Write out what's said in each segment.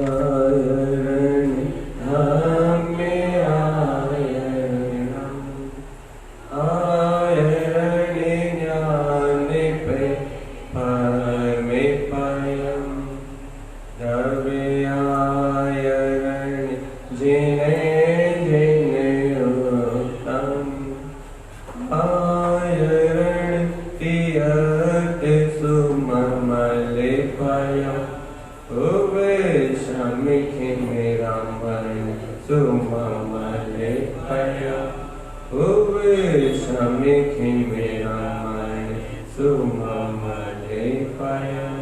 आयरण धम में आयरण ज्ञान पे परमे पयम द्रव्य आयरण जिने जिने उत्तम आयरण तीर्थ सुममल पयम शमिखि मेरा मन सुममल पयम शमिखि मेरा मन सुममल पयम।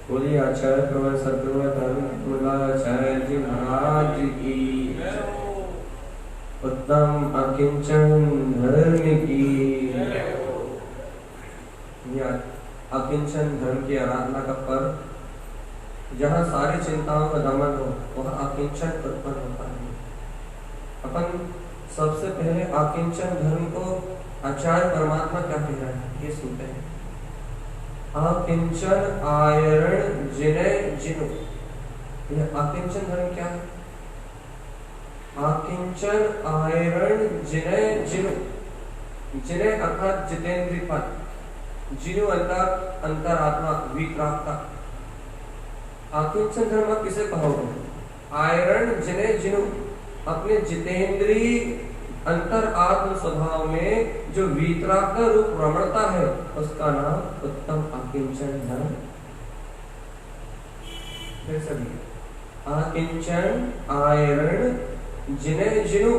बोलिए आचार्य प्रवर सद्गुरु धर्म कुलाचार्य जी महाराज की, उत्तम अकिंचन धर्म की। अकिंचन धर्म की आराधना का पर्व, जहाँ सारी चिंताओं का दमन हो वहाँ अकिंचन उत्पन्न होता है। अपन सबसे पहले अकिंचन धर्म को आचार्य परमात्मा क्या कह रहे हैं ये सुनते हैं। अकिंचन आयरण जिने जिनु, यह अकिंचन धर्म क्या है? अकिंचन आयरण जिने जिनु, जिने अर्थात जितेंद्रिय पद, जिनु अंतरात्मा वीतरागता। अकिंचन धर्म किसे कहोगे? आयरण जिने जिनु, अपने जितेंद्रीय अंतर आत्म स्वभाव में जो वीतराग का रूप रमणता है उसका नाम उत्तम अकिंचन धर्म। फिर सभी अकिंचन आयरण जिने जिनु,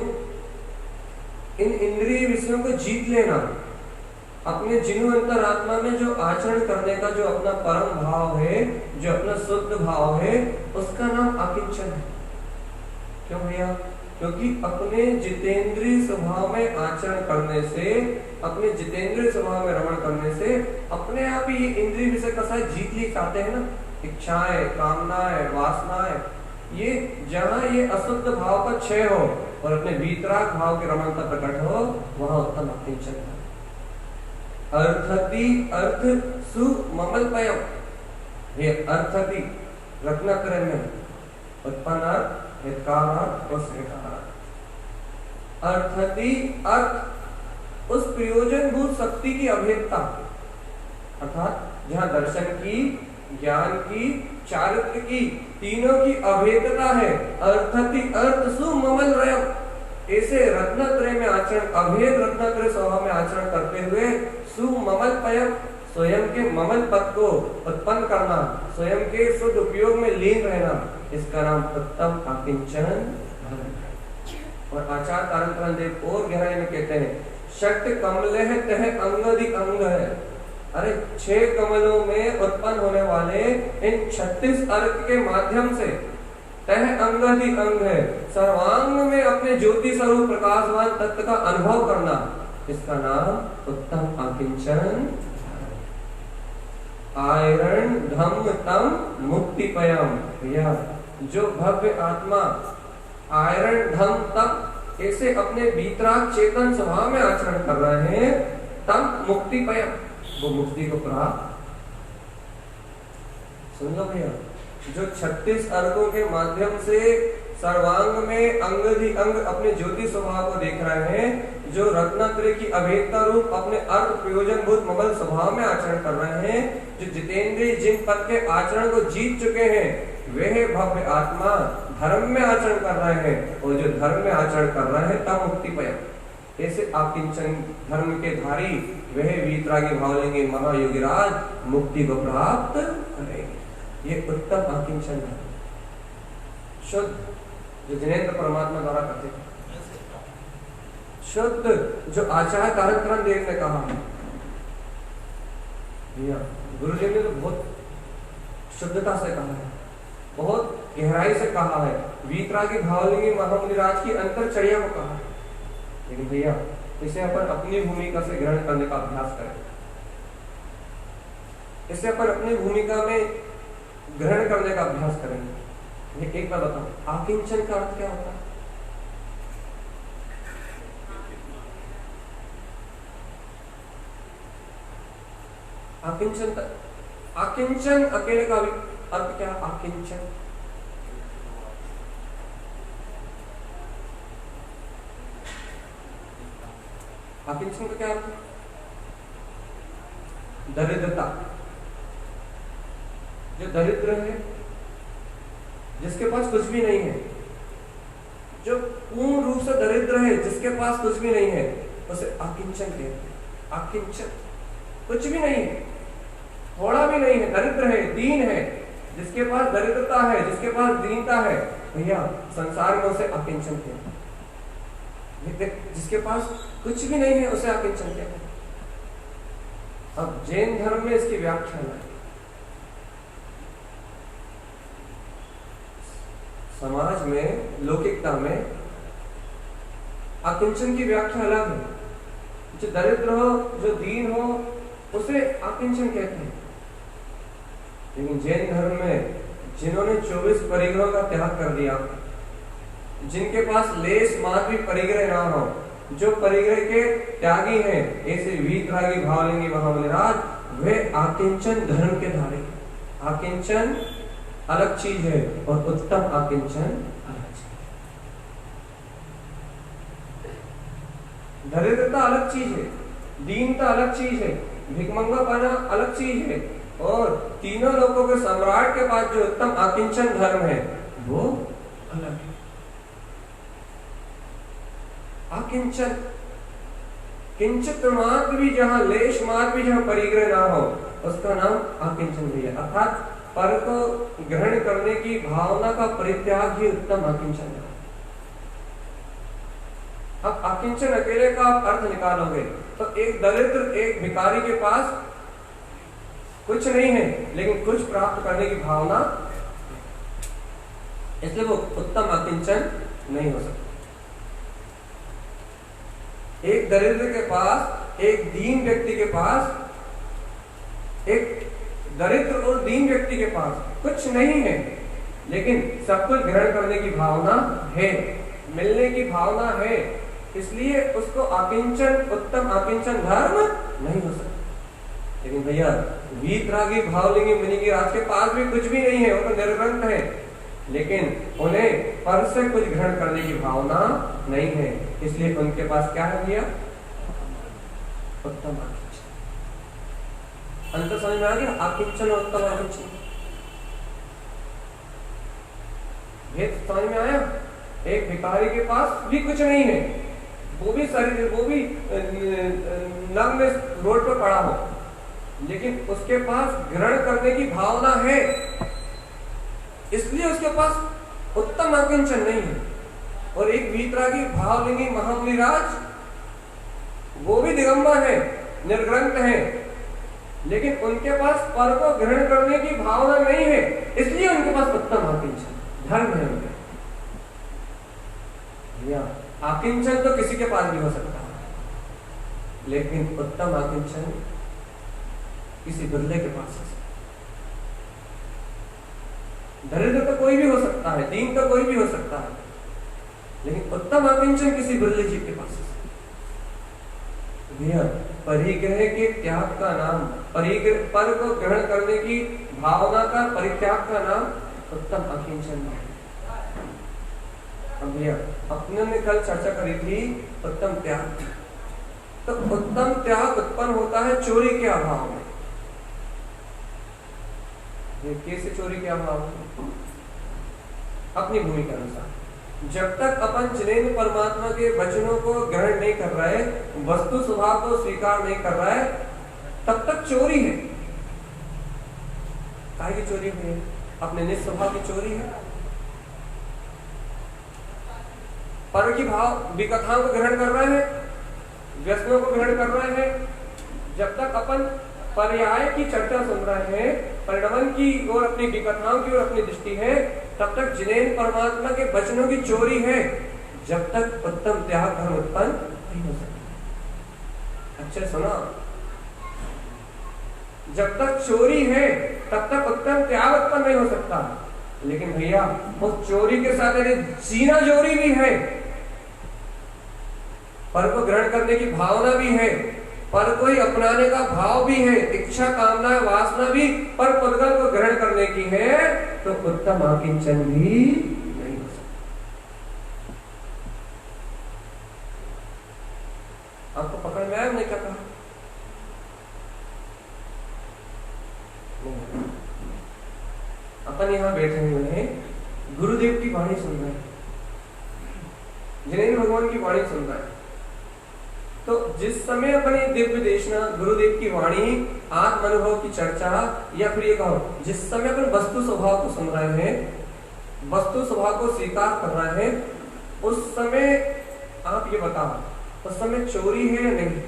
इन इंद्रिय विषयों को जीत लेना, अपने जिनु अंतर आत्मा में जो आचरण करने का जो अपना परम भाव है, जो अपना शुद्ध भाव है, उसका नाम अकिंचन है। क्यों भैया? क्योंकि अपने जितेंद्रीय स्वभाव में आचरण करने से, अपने जितेंद्रीय स्वभाव में रमण करने से अपने आप ही ये इंद्रिय विषय का साथ जीत ही चाहते हैं ना। इच्छाएं, कामनाएं, वासनाएं, ये जहाँ ये अशुद्ध भाव का क्षय हो और अपने वीतराग भाव के रमणता प्रकट हो, वहाँ उत्तम अकिंचन है। अर्थति अर्थ सुममल पयम, ये अर्थति रत्नाक्रय में उत्पन्न अर्थ, हितकार अर्थ और स्वीकार अर्थ। अर्थति अर्थ उस प्रयोजन भूत शक्ति की अभेदता, अर्थात जहाँ दर्शन की, ज्ञान की, चारित्र की, तीनों की अभेदता है। अर्थति अर्थ सुममल रयम, ऐसे रत्नत्रय में आचरण, अभेद रत्नत्रय स्वभाव में आचरण करते हुए सुममल पयम, स्वयं के ममल पद को उत्पन्न करना, स्वयं के शुद्ध उपयोग में लीन रहना, इसका नाम उत्तम अकिंचन। और आचार्य तारण देव और गहराई में कहते हैं, षट कमले है तह अंगदि अंग है। अरे 6 कमलों में उत्पन्न होने वाले इन 36 अर्क के माध्यम से तह अंगदि अंग है, सर्वांग में अपने ज्योति स्वरूप प्रकाशवान तत्व का अनुभव करना, इसका नाम उत्तम अकिंचन। आयरण धम्म तम मुक्ति पयम, यह जो भव्य आत्मा आयरण धम तम ऐसे अपने वीतराग चेतन स्वभाव में आचरण कर रहे हैं, तम मुक्ति पयम, वो मुक्ति को प्राप्त। सुन लो भैया, जो 36 अर्कों के माध्यम से सर्वांग में अंगधि अंग अपने ज्योति स्वभाव को देख रहे हैं, जो रत्नात्रय की अभेदता रूप अपने अर्थ प्रयोजन भूत ममल स्वभाव में आचरण कर रहे हैं, जो जितेंद्रिय जिन पद के आचरण को जीत चुके हैं, वह भव्य आत्मा धर्म में आचरण कर रहे हैं, और जो धर्म में आचरण कर रहे हैं तब मुक्ति पयम, ऐसे अकिंचन धर्म के धारी वह वीतरागी भाव लेंगे, महायोगीराज मुक्ति को प्राप्त करेंगे। ये उत्तम अकिंचन है, शुद्ध, जो जिनेंद्र परमात्मा द्वारा करते हैं, शुद्ध, जो आचार्य तारण देव ने कहा है। गुरुदेव ने तो बहुत शुद्धता से कहा है, बहुत गहराई से कहा है, वीतरागी भावलिंगी महामुनिराज की अंतरचर्या को कहा है। लेकिन भैया इसे अपन अपनी भूमिका से ग्रहण करने का अभ्यास करें, इसे अपन अपनी भूमिका में ग्रहण करने का अभ्यास करेंगे। एक बात बताओ, आकिंचन का अर्थ क्या होता है? आकिंचन अकेले का भी अर्थ क्या? आकिंचन। आकिंचन का क्या अर्थ है? दरिद्रता। जो दरिद्र है, जिसके पास कुछ भी नहीं है, जो पूर्ण रूप से दरिद्र है, जिसके पास कुछ भी नहीं है, उसे आकिंचन कहते हैं। आकिंचन, कुछ भी नहीं है, थोड़ा भी नहीं है, दरिद्र है, दीन है, जिसके पास दरिद्रता है, जिसके पास दीनता है, भैया संसार में उसे आकिंचन कहते हैं। जिसके पास कुछ भी नहीं है उसे आकिंचन कहते हैं। अब जैन धर्म में इसकी व्याख्या है। समाज में, लौकिकता में आकिंचन की व्याख्या अलग है। जो दरिद्र हो, जो दीन हो, उसे आकिंचन कहते हैं। लेकिन जैन धर्म में जिन्होंने 24 परिग्रहों का त्याग कर दिया, जिनके पास लेस मात्र भी परिग्रह ना हो, जो परिग्रह के त्यागी हैं, ऐसे वीतरागी भावलिंगी महाबलिराज, वे आकिंचन धर्म के धारे हैं। आकिंचन अलग चीज है और उत्तम आकिंचन अलग चीज है। दरिद्रता अलग चीज है, दीनता अलग चीज है, भिखमंगापना अलग चीज है, और तीनों लोगों के सम्राट के पास जो उत्तम आकिंचन धर्म है वो अलग है। आकिंचन, किंचित मात्र भी, जहां लेश मात्र भी जहां परिग्रह ना हो, उसका नाम आकिंचन भी है। अर्थात पर को ग्रहण करने की भावना का परित्याग ही उत्तम आकिंचन है। अब आकिंचन अकेले का आप अर्थ निकालोगे तो एक दरिद्र, एक भिखारी के पास कुछ नहीं है लेकिन कुछ प्राप्त करने की भावना, इसलिए वो उत्तम आकिंचन नहीं हो सकता। एक दरिद्र के पास, एक दीन व्यक्ति के पास, एक दरिद्र और दीन व्यक्ति के पास कुछ नहीं है लेकिन सब कुछ ग्रहण करने की भावना है, मिलने की भावना है, इसलिए उसको आकिंचन, उत्तम आकिंचन धर्म नहीं हो सकता। लेकिन भैया वीतरागी भावलिंगी मुनिगिराज के पास भी कुछ भी नहीं है, वो तो निर्ग्रंथ है, लेकिन उन्हें पर से कुछ ग्रहण करने की भावना नहीं है, इसलिए उनके पास क्या है भैया? उत्तम आकिंचन। अंतर समझ में आ गया? आकिंचन और उत्तम आकिंचन भेद समझ में आया? एक भिखारी के पास भी कुछ नहीं है, वो भी शरीर, वो भी नंग में रोड पर पड़ा हो, लेकिन उसके पास ग्रहण करने की भावना है, इसलिए उसके पास उत्तम आकिंचन नहीं है। और एक वीतरागी भावलिंगी महामुनिराज, वो भी दिगंबर है, निर्ग्रंथ है, लेकिन उनके पास पर को ग्रहण करने की भावना नहीं है, इसलिए उनके पास उत्तम आकिंचन धर्म है। उनके आकिंचन तो किसी के पास भी हो सकता है, लेकिन उत्तम आकिंचन किसी दुर्लभ के पास हो सकता है। दरिद्र तो कोई भी हो सकता है, दीन तो कोई भी हो सकता है, लेकिन उत्तम आकिंचन किसी बिरले जीव के पास है। परिग्रह के त्याग का नाम, परिग्रह पर को ग्रहण करने की भावना का परित्याग का नाम उत्तम आकिंचन है। अब भैया अपने ने कल चर्चा करी थी उत्तम त्याग, तो उत्तम त्याग उत्पन्न होता है चोरी के अभाव में। कैसे चोरी के अभाव में? अपनी भूमि के अनुसार। जब तक अपन जिनेन्द्र परमात्मा के वचनों को ग्रहण नहीं कर रहे, वस्तु स्वभाव को स्वीकार नहीं कर रहा है, तब तक चोरी है। काय की चोरी हुई है? अपने निज स्वभाव की चोरी है। पर की भाव विकथाओं को ग्रहण कर रहे हैं, व्यसनों को ग्रहण कर रहे हैं। जब तक अपन पर्याय की चर्चा सुन रहे हैं, परिणमन की और अपनी विकथाओं की और अपनी दृष्टि है, तब तक जिनेन्द्र परमात्मा के वचनों की चोरी है। जब तक उत्तम त्याग धर्म उत्पन्न नहीं हो सकता। अच्छा सुना, जब तक चोरी है तब तक उत्तम त्याग उत्पन्न नहीं हो सकता। लेकिन भैया उस चोरी के साथ जीना जोरी भी है, पर को ग्रहण करने की भावना भी है, पर को ही अपनाने का भाव भी है, इच्छा कामना वासना भी पर पुद्गल को ग्रहण करने की है, तो उत्तम आकिंचन भी नहीं हो सकता। आपको पकड़ में आया हमने क्या कहा? अपन यहाँ बैठे हुए हैं, गुरुदेव की वाणी सुन रहे हैं, जिनेन्द्र भगवान की वाणी सुन रहे हैं। तो जिस समय अपनी दिव्य देशना, गुरुदेव की वाणी, आत्म अनुभव की चर्चा, या फिर ये कहो जिस समय अपन वस्तु स्वभाव को सुन रहे हैं, वस्तु स्वभाव को स्वीकार कर रहे हैं, उस समय आप ये बताओ, उस समय चोरी है या नहीं?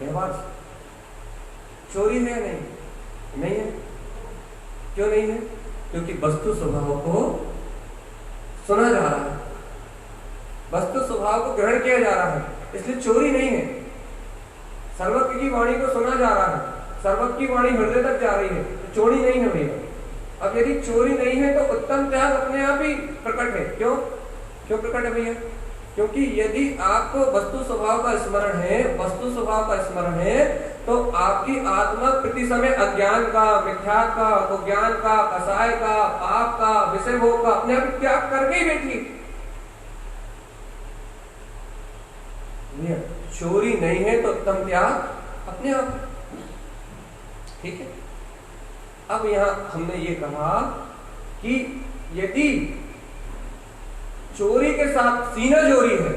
व्यवहार चोरी है या नहीं? नहीं है। क्यों नहीं है? क्योंकि वस्तु स्वभाव को सुना जा रहा है, वस्तु स्वभाव को ग्रहण किया जा रहा है, इसलिए चोरी नहीं है। सर्वज्ञ की वाणी को सुना जा रहा है, सर्वज्ञ की वाणी हृदय तक जा रही है, तो चोरी नहीं है भैया। अब यदि चोरी नहीं है तो उत्तम त्याग अपने आप ही प्रकट है। क्यों क्यों प्रकट है भैया? क्योंकि यदि आपको वस्तु स्वभाव का स्मरण है, वस्तु स्वभाव का स्मरण है, तो आपकी आत्मा प्रति समय अज्ञान का, मिथ्यात्व का, कुज्ञान का, कसाय का, पाप का, विषय भोग का अपने आप त्याग करके ही बैठी। चोरी नहीं है तो उत्तम त्याग अपने आप। ठीक है। अब यहां हमने ये कहा कि यदि चोरी के साथ सीना चोरी है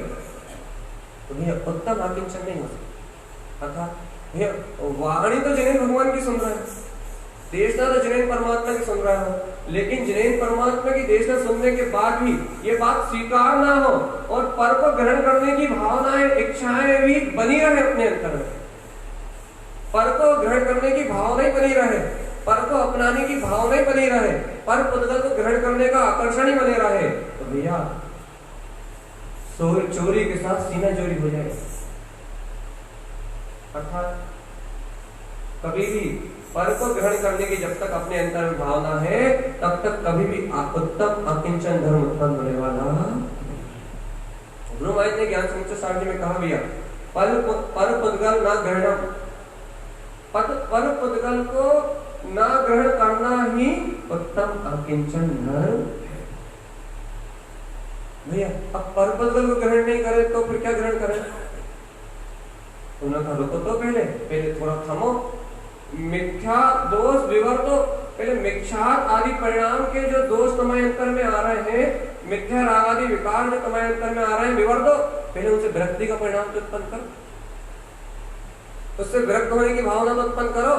तो भैया उत्तम आकिंचन नहीं हो सकता। अर्थात भैया वाणी तो जिनेन्द्र भगवान की सुन रहे हैं, देशना तो जिनेन्द्र परमात्मा की सुन रहा हो, लेकिन जिनेन्द्र परमात्मा की देशना सुनने के बाद भी ये बात स्वीकार ना हो और पर को ग्रहण करने की भावनाएं, इच्छाएं भी बनी रहे अपने अंतर में, पर को ग्रहण करने की भावनाएं बनी रहे, पर को अपनाने की भावनाएं बनी रहे, पर पुद्गल को ग्रहण करने का आकर्षण ही बने रहे, तो भैया चोरी के साथ सीना चोरी हो जाए। अर्थात कभी भी पर को ग्रहण करने की जब तक अपने अंतर में भावना है, तब तक कभी भी उत्तम अकिंचन धर्म उत्पन्न होने वाला। गुरु महाराज ने ज्ञान समुच्चय सारणी में कहा भैया, पर पुद्गल ना ग्रहण, पर पुद्गल को ना ग्रहण करना ही उत्तम अकिंचन धर्म। भैया अब पर पुद्गल को ग्रहण नहीं करे तो फिर क्या ग्रहण करें? उन्होंने रुको तो पहले थोड़ा थमो, मिथ्या दोष विवर्तो, पहले मिथ्यात् आदि परिणाम के जो दोष तुम्हारे अंतर में आ रहे हैं, मिथ्या राग आदि विकार जो तुम्हारे अंतर में आ रहे हैं, विवर्तो, पहले उनसे विरक्ति का परिणाम तो उत्पन्न करो, उससे विरक्त होने की भावना तो उत्पन्न करो।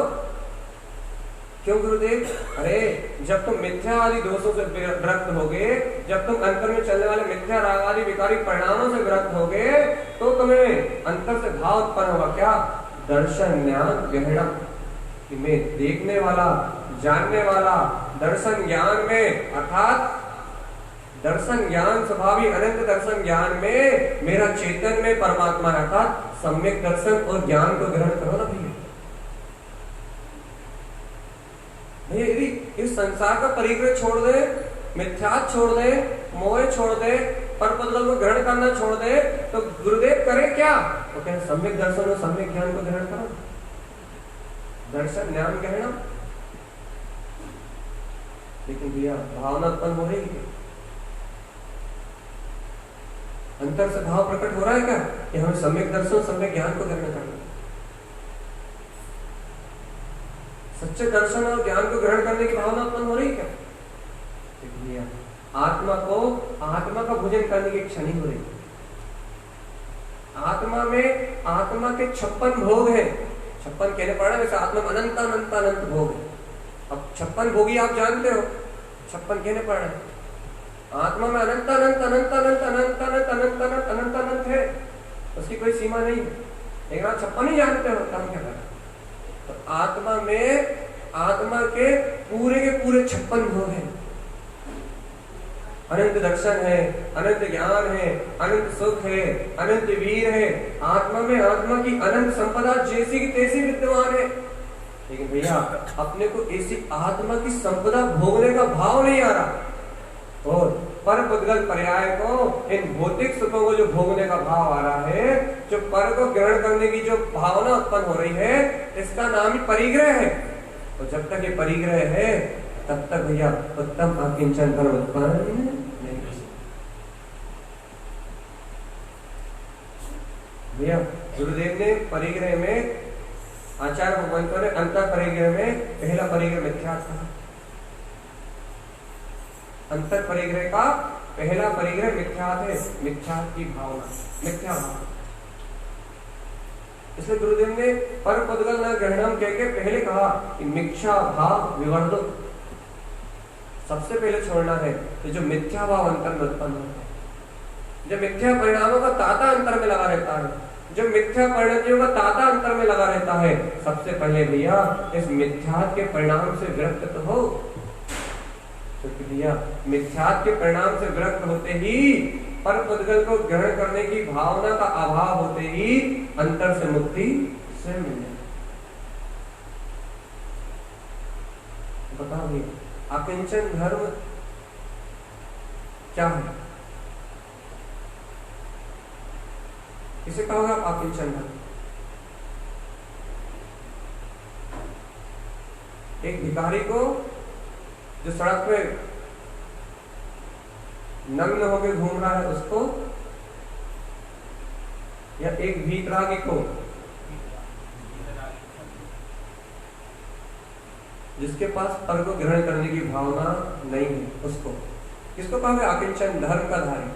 क्यों गुरुदेव? अरे जब तुम मिथ्या आदि दोषों से विरक्त होगे, जब तुम अंतर में चलने वाले मिथ्या राग आदि विकारी परिणामों से विरक्त होगे, तो तुम्हें अंतर से भाव उत्पन्न होगा। क्या? दर्शन ज्ञान गहरा, कि मैं देखने वाला, जानने वाला, दर्शन ज्ञान में, अर्थात दर्शन ज्ञान स्वभावी अनंत दर्शन ज्ञान में मेरा चेतन में परमात्मा है, अर्थात सम्यक दर्शन और ज्ञान को ग्रहण करो ना भैया। भैया यदि इस संसार का परिग्रह छोड़ दे, मिथ्यात् छोड़ दे, मोह छोड़ दे, पर पुद्गल को ग्रहण करना छोड़ दे, तो गुरुदेव करे क्या? तो कहते सम्यक दर्शन और सम्यक ज्ञान को ग्रहण करो, दर्शन ज्ञान ग्रहण। लेकिन भैया भावना उत्पन्न हो रही है, अंतर से भाव प्रकट हो रहा है क्या कि हमें सम्यक दर्शन सम्यक ज्ञान को ग्रहण करना, सच्चे दर्शन और ज्ञान को ग्रहण करने की भावना उत्पन्न हो रही क्या? भैया आत्मा को, आत्मा का भोजन करने की इच्छा नहीं हो रही। आत्मा में आत्मा के 56 भोग हैं, 56 कहने पड़ रहा है, वैसे आत्मा में अनंत अनंत अनंत भोग है। अब 56 भोगी आप जानते हो, 56 कहने पड़ रहा है, आत्मा में अनंत अनंत अनंत अनंत अनंत अनंत अनंत अनंत अनंत अनंत है, उसकी कोई सीमा नहीं है। लेकिन आप 56 ही जानते हो, काम क्या करें? तो आत्मा में आत्मा के पूरे 56 भोग हैं, अनंत दर्शन है, अनंत ज्ञान है, अनंत सुख है, अनंत वीर है, आत्मा में आत्मा की अनंत संपदा जैसी की तैसी विद्यमान है। लेकिन भैया अपने को ऐसी आत्मा की संपदा भोगने का भाव नहीं आ रहा, और पर पुद्गल पर्याय को, इन भौतिक सुखों को जो भोगने का भाव आ रहा है, जो पर को ग्रहण करने की जो भावना उत्पन्न हो रही है, इसका नाम ही परिग्रह है। तो जब तक ये परिग्रह है तब तक भैया उत्तम अकिंचन धर्म उत्पन्न नहीं हो सकता। भैया गुरुदेव ने परिग्रह में, आचार्य भगवंतों ने अंतर परिग्रह में पहला परिग्रह मिथ्या था। अंतर परिग्रह का पहला परिग्रह मिथ्यात है, मिथ्यात की भावना, मिथ्या भाव। इसलिए गुरुदेव ने पर पुद्गल न ग्रहणम कह के पहले कहा कि मिथ्या भाव विवर्धो, सबसे पहले छोड़ना है तो जो मिथ्या भाव अंतर में उत्पन्न होता है, जो मिथ्या परिणामों का ताता अंतर में लगा रहता है, जो मिथ्या परिणतियों का ताता अंतर में लगा रहता है, सबसे पहले भैया इस मिथ्यात के परिणाम से विरक्त तो हो। क्योंकि भैया मिथ्यात के परिणाम से विरक्त होते ही, पर पुद्गल को ग्रहण करने की भावना का अभाव होते ही अंतर से मुक्ति स्वयं मिल जाए। बताओ भैया अकिंचन धर्म क्या है? किसे कहोगे आप अकिंचन धर्म? एक भिखारी को जो सड़क पे नग्न होकर घूम रहा है उसको, या एक वीतरागी को जिसके पास पर को ग्रहण करने की भावना नहीं है, उसको किसको कहोगे अकिंचन धर्म का धारी?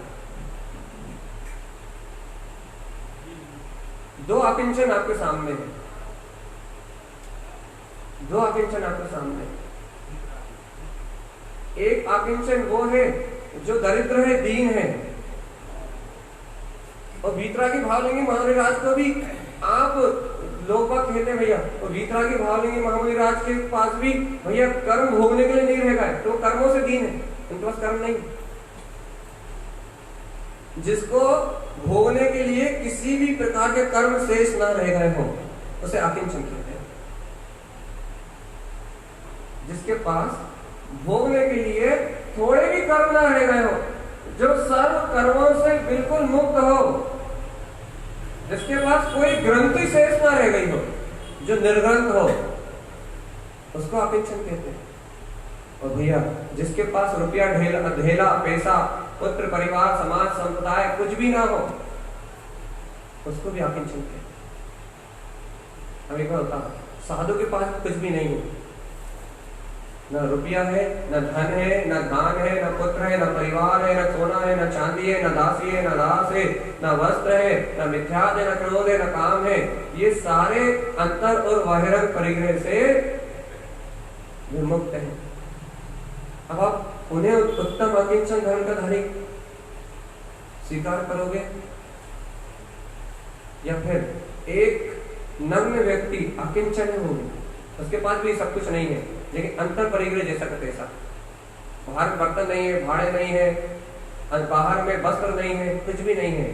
दो अकिंचन आपके सामने है, दो अकिंचन आपके सामने है। एक अकिंचन वो है जो दरिद्र है, दीन है, और वीतरागी भाव लेंगे महामुनि राज को भी आप लोग बात कहते हैं भैया, और वीतरागी भाव लेंगे महामुनि राज के पास भी भैया कर्म भोगने के लिए नहीं रहेगा, तो कर्मों से दीन है, उनके पास कर्म नहीं। जिसको भोगने के लिए किसी भी प्रकार के कर्म शेष ना रह गए हो उसे अकिंचन कहते हैं। जिसके पास भोगने के लिए थोड़े भी कर्म ना रह गए हो, जो सर्व कर्मों से बिल्कुल मुक्त हो, जिसके पास कोई ग्रंथि शेष ना रह गई हो, जो निर्ग्रंथ हो, उसको अकिंचन कहते हैं। और भैया जिसके पास रुपया ढेला पैसा पुत्र परिवार समाज संप्रदाय कुछ भी ना हो, उसको भी अकिंचन कहते हैं। अभी क्या होता है, साधु के पास कुछ भी नहीं है, न रुपया है, न धन है, न धान है, न पुत्र है, न परिवार है, न सोना है, न चांदी है, न दासी है, न दास है, न वस्त्र है, न मिथ्यात है, न क्रोध है, न काम है। ये सारे अंतर और बहिरंग परिग्रह से विमुक्त है। अब आप उन्हें उत्तम अकिंचन धर्म का धारी स्वीकार करोगे, या फिर एक नग्न व्यक्ति अकिंचन होगी, उसके पास भी सब कुछ नहीं है लेकिन अंतर परिग्रह जैसा का तैसा, बाहर बर्तन नहीं है, भाड़े नहीं है, बाहर में वस्त्र नहीं है, कुछ भी नहीं है,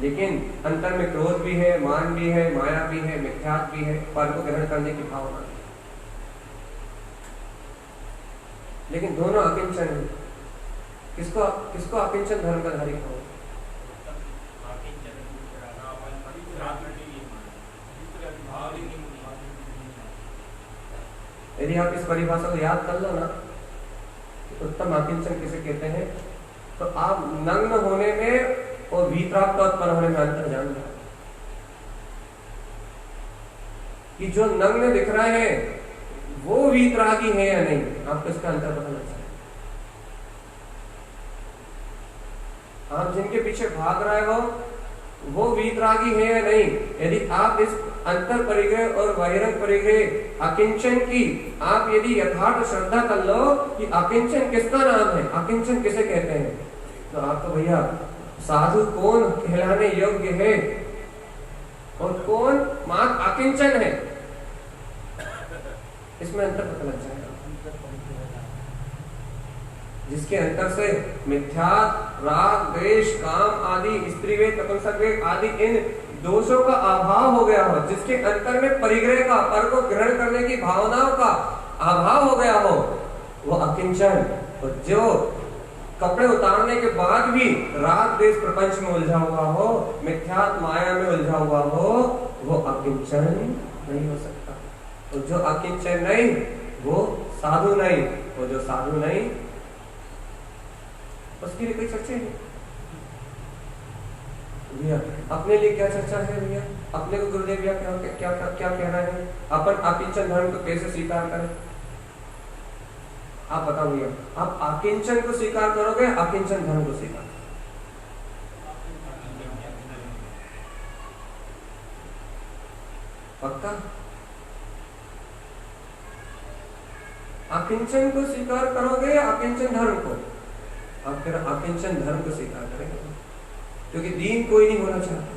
लेकिन अंतर में क्रोध भी है, मान भी है, माया भी है, मिथ्यात भी है, पर को ग्रहण करने की भावना है, लेकिन दोनों अकिंचन है। किसको किसको अकिंचन धर्म का धारी कहो? यदि आप इस परिभाषा को याद कर लो ना, उत्तम अकिंचन किसे कहते हैं, तो आप नग्न होने में और वीतराग का उत्पन्न होने में अंतर जान लो। कि जो नग्न दिख रहे हैं वो वीतरागी है या नहीं, आपको इसका अंतर पता लग जाए। आप जिनके पीछे भाग रहे हो वो वीतरागी है या नहीं, यदि आप इस अंतर परिग्रह और बहिरंग परिग्रह अकिंचन की आप यदि यथार्थ श्रद्धा कर लो कि अकिंचन किसका नाम है, अकिंचन किसे कहते हैं, तो आपको भैया साधु कौन कहलाने योग्य है और कौन मात्र अकिंचन है, इसमें अंतर पता लग जाएगा। जिसके अंतर से मिथ्यात, राग, द्वेष, काम आदि, स्त्री वेद, नपुंसक वेद आदि इन दोषों का अभाव हो गया हो, जिसके अंतर में परिग्रह का, पर को ग्रहण करने की भावनाओं का अभाव हो गया हो, वो अकिंचन। और जो कपड़े उतारने के बाद भी राग देश प्रपंच में उलझा हुआ हो, मिथ्यात्व माया में उलझा हुआ हो, वो अकिंचन नहीं हो सकता। तो जो अकिंचन नहीं वो साधु नहीं, वो जो साधु नहीं उसके लिए कोई चर्चा नहीं। भैया अपने लिए क्या चर्चा है भैया? अपने को गुरुदेव भैया क्या क्या क्या, क्या कह रहे हैं? अपन अकिंचन धर्म को कैसे स्वीकार करें? आप बताओ भैया, आप अकिंचन को स्वीकार करोगे, अकिंचन धर्म को स्वीकार? पक्का? अकिंचन को स्वीकार करोगे या अकिंचन धर्म को? आप फिर अकिंचन धर्म को स्वीकार करेंगे, क्योंकि दीन कोई नहीं होना चाहता,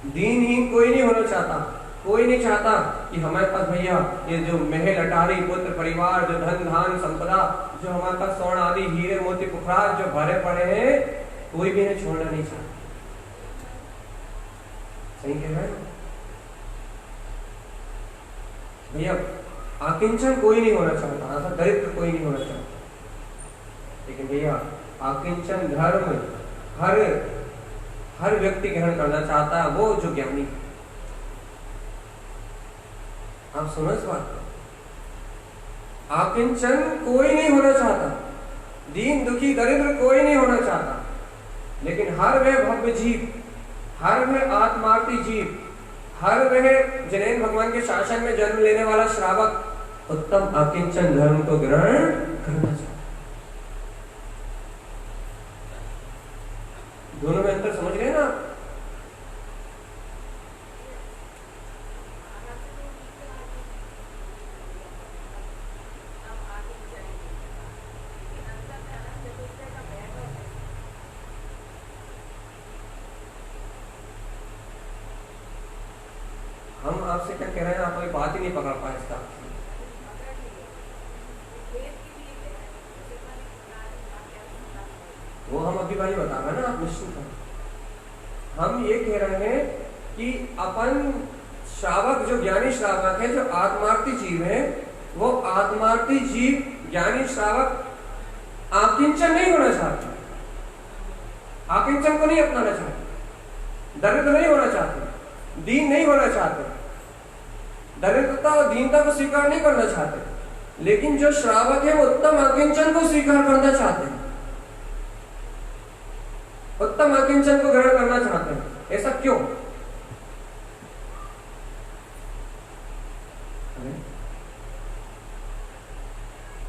दीनहीन कोई नहीं होना चाहता। कोई नहीं चाहता कि हमारे पास भैया ये जो महल अटारी पुत्र परिवार, जो धन धान संपदा, जो हमारे पास स्वर्ण आदि हीरे मोती पुखराज जो भरे पड़े हैं, कोई भी इन्हें छोड़ना नहीं चाहता। सही कह रहे हैं भैया? अकिंचन कोई नहीं होना चाहता, ऐसा दरिद्र कोई नहीं होना चाहता। लेकिन भैया अकिंचन धर्म हर व्यक्ति ग्रहण करना चाहता है, वो जो ज्ञानी। आप सुनो इस बात को, अकिंचन कोई नहीं होना चाहता, दीन दुखी दरिद्र कोई नहीं होना चाहता, लेकिन हर वह भव्य जीव, हर वह आत्मार्थी जीव, हर वह जिनेन्द्र भगवान के शासन में जन्म लेने वाला श्रावक उत्तम अकिंचन धर्म को ग्रहण करना चाहता। दोनों में अंतर समझ गए ना? हम आपसे क्या कह रहे हैं, आप कोई बात ही नहीं पकड़ पाए इसका। वो हम अभी भाई बताएंगे ना, आप निश्चित हैं। हम ये कह रहे हैं कि अपन श्रावक, जो ज्ञानी श्रावक है, जो आत्मार्थी जीव है, वो आत्मार्थी जीव ज्ञानी श्रावक आकिंचन नहीं होना चाहते, आकिंचन को नहीं अपनाना चाहते, दरिद्र नहीं होना चाहते, दीन नहीं होना चाहते, दरिद्रता और दीनता को स्वीकार नहीं करना चाहते। लेकिन जो श्रावक है वो उत्तम अकिंचन को स्वीकार करना चाहते हैं, उत्तम अकिंचन को ग्रहण करना चाहते हैं। ऐसा क्यों?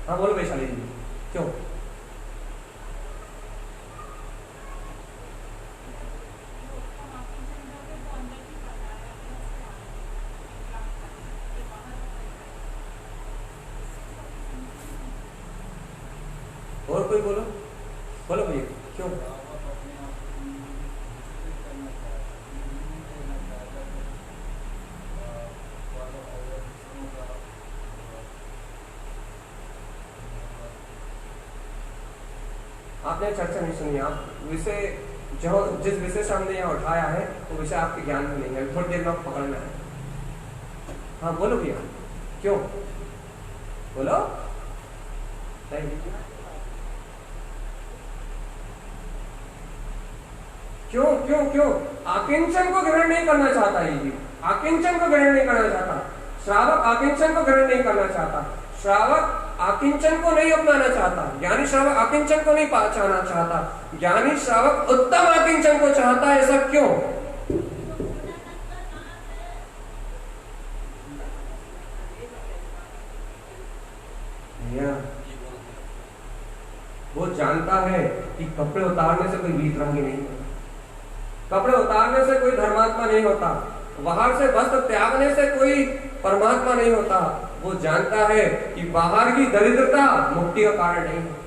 हाँ बोलो वैशाली जी, क्यों? और कोई बोलो, बोलो भैया क्यों? आपने चर्चा नहीं सुनी, आप विषय जो जिस विषय से हमने यहाँ उठाया है वो विषय आपके ज्ञान में नहीं है, थोड़ी देर में आपको पकड़ना है। हाँ बोलो भैया क्यों? बोलो नहीं। क्यों क्यों क्यों? आकिंचन को ग्रहण नहीं करना चाहता ये जीव, आकिंचन को ग्रहण नहीं करना चाहता। श्रावक आकिंचन को ग्रहण नहीं करना चाहता, श्रावक आकिंचन को नहीं अपनाना चाहता, ज्ञानी श्रावक आकिंचन को नहीं पहचानना चाहता, ज्ञानी श्रावक उत्तम आकिंचन को चाहता है। ऐसा क्यों? वो जानता है कि कपड़े उतारने से कोई वीतरागी नहीं होता, कपड़े उतारने से कोई धर्मात्मा नहीं होता, बाहर से वस्त्र त्यागने से कोई परमात्मा नहीं होता। वो जानता है कि बाहर की दरिद्रता मुक्ति का कारण नहीं है,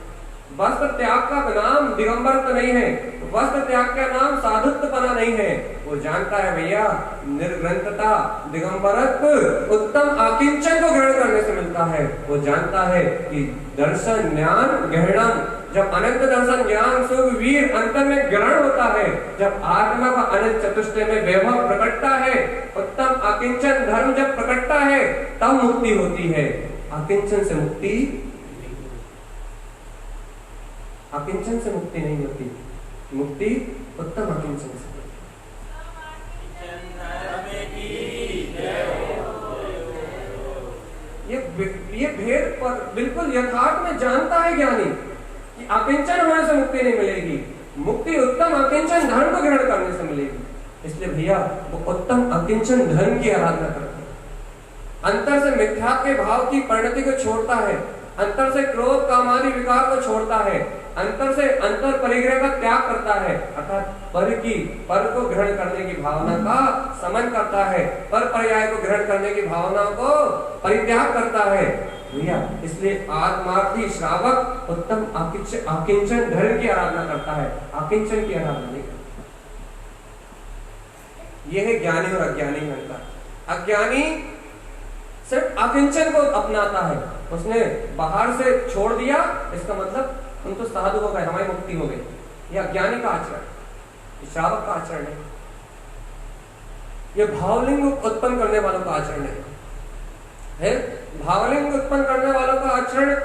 वस्त्र त्याग का नाम दिगंबरत्व नहीं है, वस्त्र त्याग का नाम साधुत्वपना नहीं है। वो जानता है भैया निर्ग्रंथता दिगंबरत्व उत्तम आकिंचन को ग्रहण करने से मिलता है। वो जानता है कि दर्शन ज्ञान गहनम, जब अनंत दर्शन ज्ञान सुख वीर अंतर में ग्रहण होता है, जब आत्मा का अनंत चतुष्टय में वैभव प्रकटता है, उत्तम अकिंचन धर्म जब प्रकटता है, तब मुक्ति होती है। अकिंचन से मुक्ति अकिंचन से मुक्ति नहीं मिलती, मुक्ति उत्तम अकिंचन से। ये भेद पर बिल्कुल यथार्थ में जानता है ज्ञानी कि अकिंचन होने से मुक्ति नहीं मिलेगी, मुक्ति उत्तम अकिंचन धर्म को ग्रहण करने से मिलेगी। इसलिए भैया वो उत्तम अकिंचन धर्म की आराधना करते हैं, अंतर से मिथ्या के भाव की परिणति को छोड़ता है, अंतर से क्रोध कामादि विकार को छोड़ता है, अंतर से अंतर परिग्रह का त्याग करता है, अर्थात पर को ग्रहण करने की भावना का समन करता है, पर पर्याय को ग्रहण करने की भावना को परित्याग करता है भैया। इसलिए आत्मार्थी श्रावक उत्तम अकिंचन धर्म की आराधना करता है, अकिंचन की आराधना नहीं करता। यह है ज्ञानी और अज्ञानी में अंतर। अज्ञानी सिर्फ अकिंचन को अपनाता है, उसने बाहर से छोड़ दिया, इसका मतलब हम तो साधु हो गए, हमारी मुक्ति हो गई। यह अज्ञानी का आचरण, श्रावक का आचरण है, यह भावलिंग उत्पन्न करने वालों का आचरण है। भावलिंग उत्पन्न करने वालों का आचरण,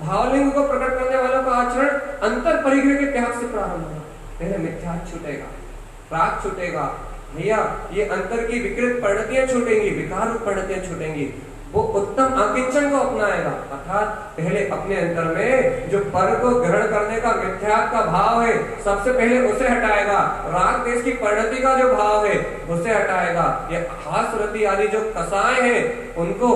भावलिंग को प्रकट करने वालों का आचरण अंतर परिग्रह के त्याग से प्रारंभ होगा। पहले मिथ्या छूटेगा, राग छूटेगा भैया, ये अंतर की विकृत परिणतियां छूटेंगी, विकार परिणतियां छूटेंगी, वो उत्तम अकिंचन को अपनाएगा। अर्थात पहले अपने अंतर में जो पर को ग्रहण करने का मिथ्या का भाव है, सबसे पहले उसे हटाएगा। राग देश की परिणति का जो भाव है उसे हटाएगा। ये हास्यरति आदि जो कसाय हैं उनको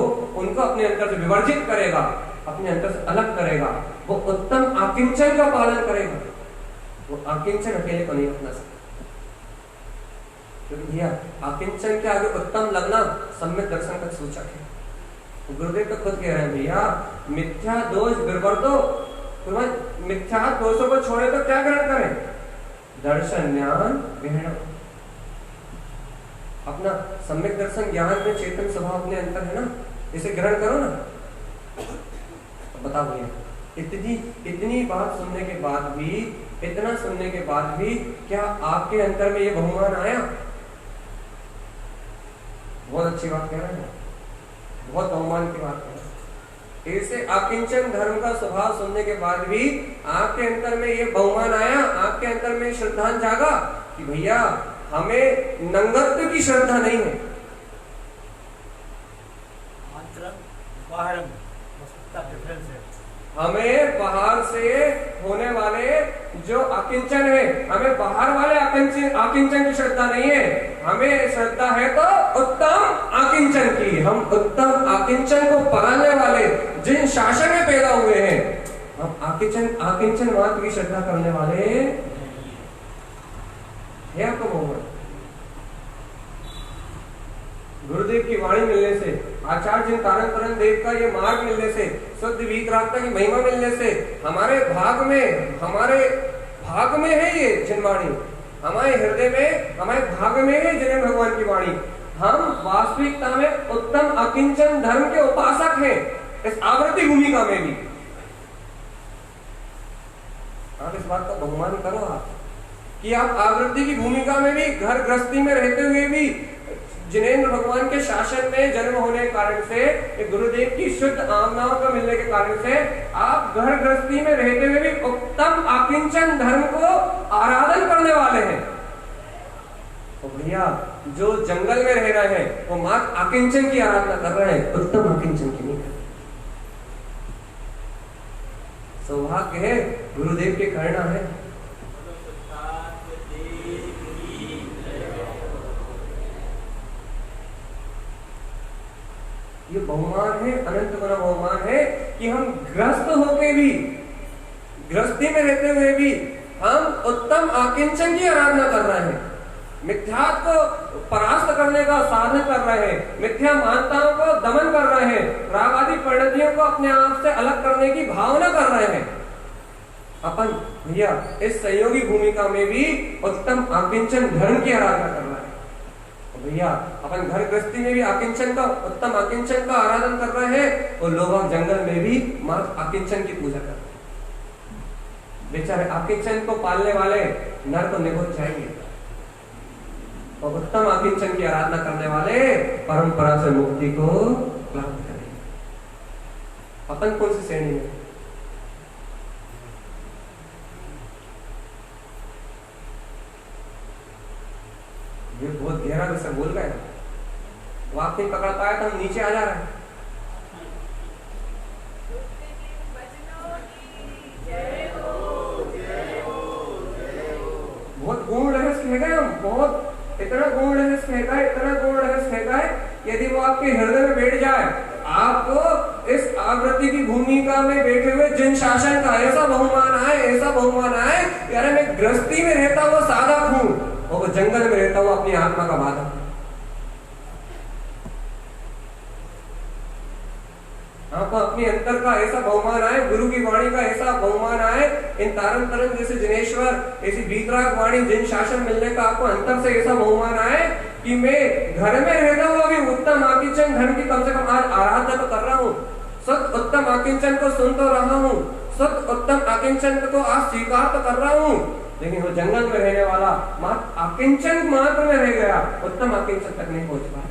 अपने अंतर से विवर्जित करेगा, अपने अंतर से अलग करेगा, वो उत्तम अकिंचन का पालन करेगा। वो अकिंचन अकेले को नहीं अपना सकता, क्योंकि भैया अकिंचन के आगे उत्तम लगना सम्यक दर्शन का सूचक है। गुरुदेव तो खुद कह रहे हैं भैया, मिथ्या दोष विवर्तो, मिथ्या दोषों को छोड़े तो क्या ग्रहण करें? दर्शन ज्ञान ग्रहण। अपना सम्यक दर्शन ज्ञान में चेतन स्वभाव अपने अंतर है ना, इसे ग्रहण करो ना। तो बताओ भैया, इतनी बात सुनने के बाद भी, इतना सुनने के बाद भी क्या आपके अंतर में ये बहुमान आया? बहुत अच्छी बात कह रहे हैं, बहुत बहुमान की बात है। ऐसे अकिंचन धर्म का स्वभाव सुनने के बाद भी आपके अंतर में ये बहुमान आया, आपके अंतर में श्रद्धा जागा कि भैया हमें नंगत्व की श्रद्धा नहीं है। हमें बाहर से होने वाले जो अकिंचन है, हमें बाहर वाले अकिंचन की श्रद्धा नहीं है, हमें श्रद्धा है तो उत्तम अकिंचन की। हम उत्तम अकिंचन को पालने वाले जिन शासन में पैदा हुए हैं, हम अकिंचन मात्र की श्रद्धा करने वाले है। आपको बहुमत गुरुदेव की वाणी मिलने से, आचार्य जिन कारण देव का ये मार्ग मिलने से, शुद्ध वीतरागता की महिमा मिलने से, हमारे भाग में है ये जिन वाणी, हमारे हृदय में, हमारे भाग में है जिन भगवान की वाणी। हम वास्तविकता में उत्तम अकिंचन धर्म के उपासक हैं, इस आवृत्ति भूमिका में भी। आप इस बात का बहुमान करो आप कि आप आवृत्ति की भूमिका में भी, घर गृहस्थी में रहते हुए भी, जिनेंद्र भगवान के शासन में जन्म होने के कारण से, गुरुदेव की शुद्ध आमनाओं का मिलने के कारण से, आप घर गृहस्थी में रहते हुए भी उत्तम अकिंचन धर्म को आराधन करने वाले हैं। तो भैया जो जंगल में रह रहे हैं वो मात्र अकिंचन की आराधना कर रहे हैं, उत्तम अकिंचन की नहीं कर रहे। सौभाग्य है, गुरुदेव के करना है। ये बहुमान है, अनंत गुना बहुमान है कि हम ग्रस्त होके भी, गृहस्थी में रहते हुए भी हम उत्तम अकिंचन की आराधना कर रहे हैं, मिथ्या को परास्त करने का साधन कर रहे हैं, मिथ्या मान्यताओं को दमन कर रहे हैं, राग आदि परिणतियों को अपने आप से अलग करने की भावना कर रहे हैं। अपन भैया इस सहयोगी भूमिका में भी उत्तम अकिंचन धर्म की आराधना कर रहे हैं। भैया अपन घर गृहस्थी में भी अकिंचन का, उत्तम अकिंचन का आराधन कर रहे हैं, और लोग जंगल में भी मात्र अकिंचन की पूजा कर रहे हैं। बेचारे अकिंचन को पालने वाले नर को निगुत जाएंगे, और उत्तम अकिंचन की आराधना करने वाले परंपरा से मुक्ति को प्राप्त करेंगे। अपन कौन सी श्रेणी में? ये बहुत गहरा विषय बोल गए, वो आप नहीं पकड़ पाया तो हम नीचे आ जा रहे हैं। बहुत गूढ़ रहस्य है गए हम, बहुत इतना गूढ़ रहस्य है गए, इतना गूढ़ रहस्य है गए, यदि वो आपके हृदय में बैठ जाए, आपको इस आवृत्ति की भूमिका में बैठे हुए जिन शासन का ऐसा बहुमान आए, ऐसा बहुमान आए, यार मैं गृहस्थी में रहता हुआ साधक हूं और वो जंगल में रहता हुआ अपनी आत्मा का बाधक। आपको अपनी अंतर का ऐसा बहुमान आए, गुरु की वाणी का ऐसा बहुमान आए, इन तारन तरन जैसे जिनेश्वर ऐसी बीतराग वाणी जिन शासन मिलने का आपको अंतर से ऐसा बहुमान आए कि मैं घर में रहता हुआ भी उत्तम आकिंचन धर्म की कम से कम आज आराधना तो कर रहा हूँ, सत उत्तम आकिंचन को सुन तो रहा हूँ, सत उत्तम आकिंचन को आज स्वीकार तो कर रहा हूँ, लेकिन वो जंगल में रहने वाला मात्र आकिंचन मात्र में रह गया, उत्तम आकिंचन तक नहीं पहुंच पाया।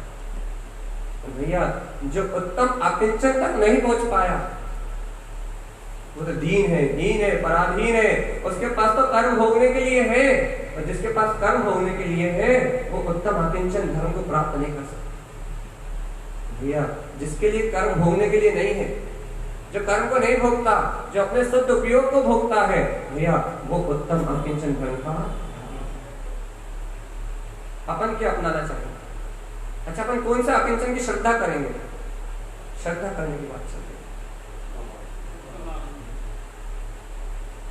भैया जो उत्तम आकिंचन तक नहीं पहुंच पाया वो तो दीन है, पराधीन है, उसके पास तो कर्म भोगने के लिए है, और जिसके पास कर्म भोगने के लिए है वो उत्तम आकिंचन धर्म को प्राप्त नहीं कर सकता। भैया जिसके लिए कर्म भोगने के लिए नहीं है, जो कर्म को नहीं भोगता, जो अपने शुद्ध उपयोग को भोगता है, भैया वो उत्तम आकिंचन धर्म का अपन क्या अपनाना चाहिए। अच्छा अपन कौन सा आकिंचन की श्रद्धा करेंगे, श्रद्धा करने की बात चलती है।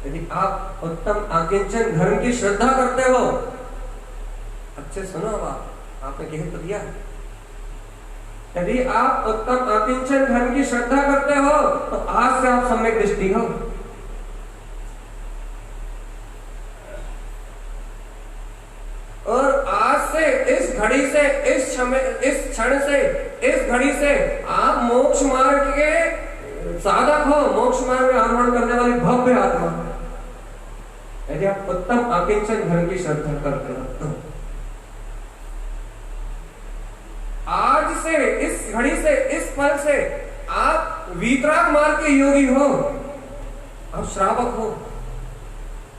यदि आप उत्तम आकिंचन धर्म की श्रद्धा करते हो, अच्छे सुनो, अब आपने कह तो दिया, यदि आप उत्तम आकिंचन धर्म की श्रद्धा करते हो तो आज से आप सम्यक दृष्टि हो। और आज से, इस घड़ी से, इस क्षण से, इस घड़ी से आप मोक्ष मार्ग के साधक हो, मोक्ष मार्ग में आरोहण करने वाली भव्य आत्मा, यदि आप उत्तम आकिंचन धर्म की श्रद्धा करते हो तो आज से, इस घड़ी से, इस पल से आप वीतराग मार्ग के योगी हो, आप श्रावक हो,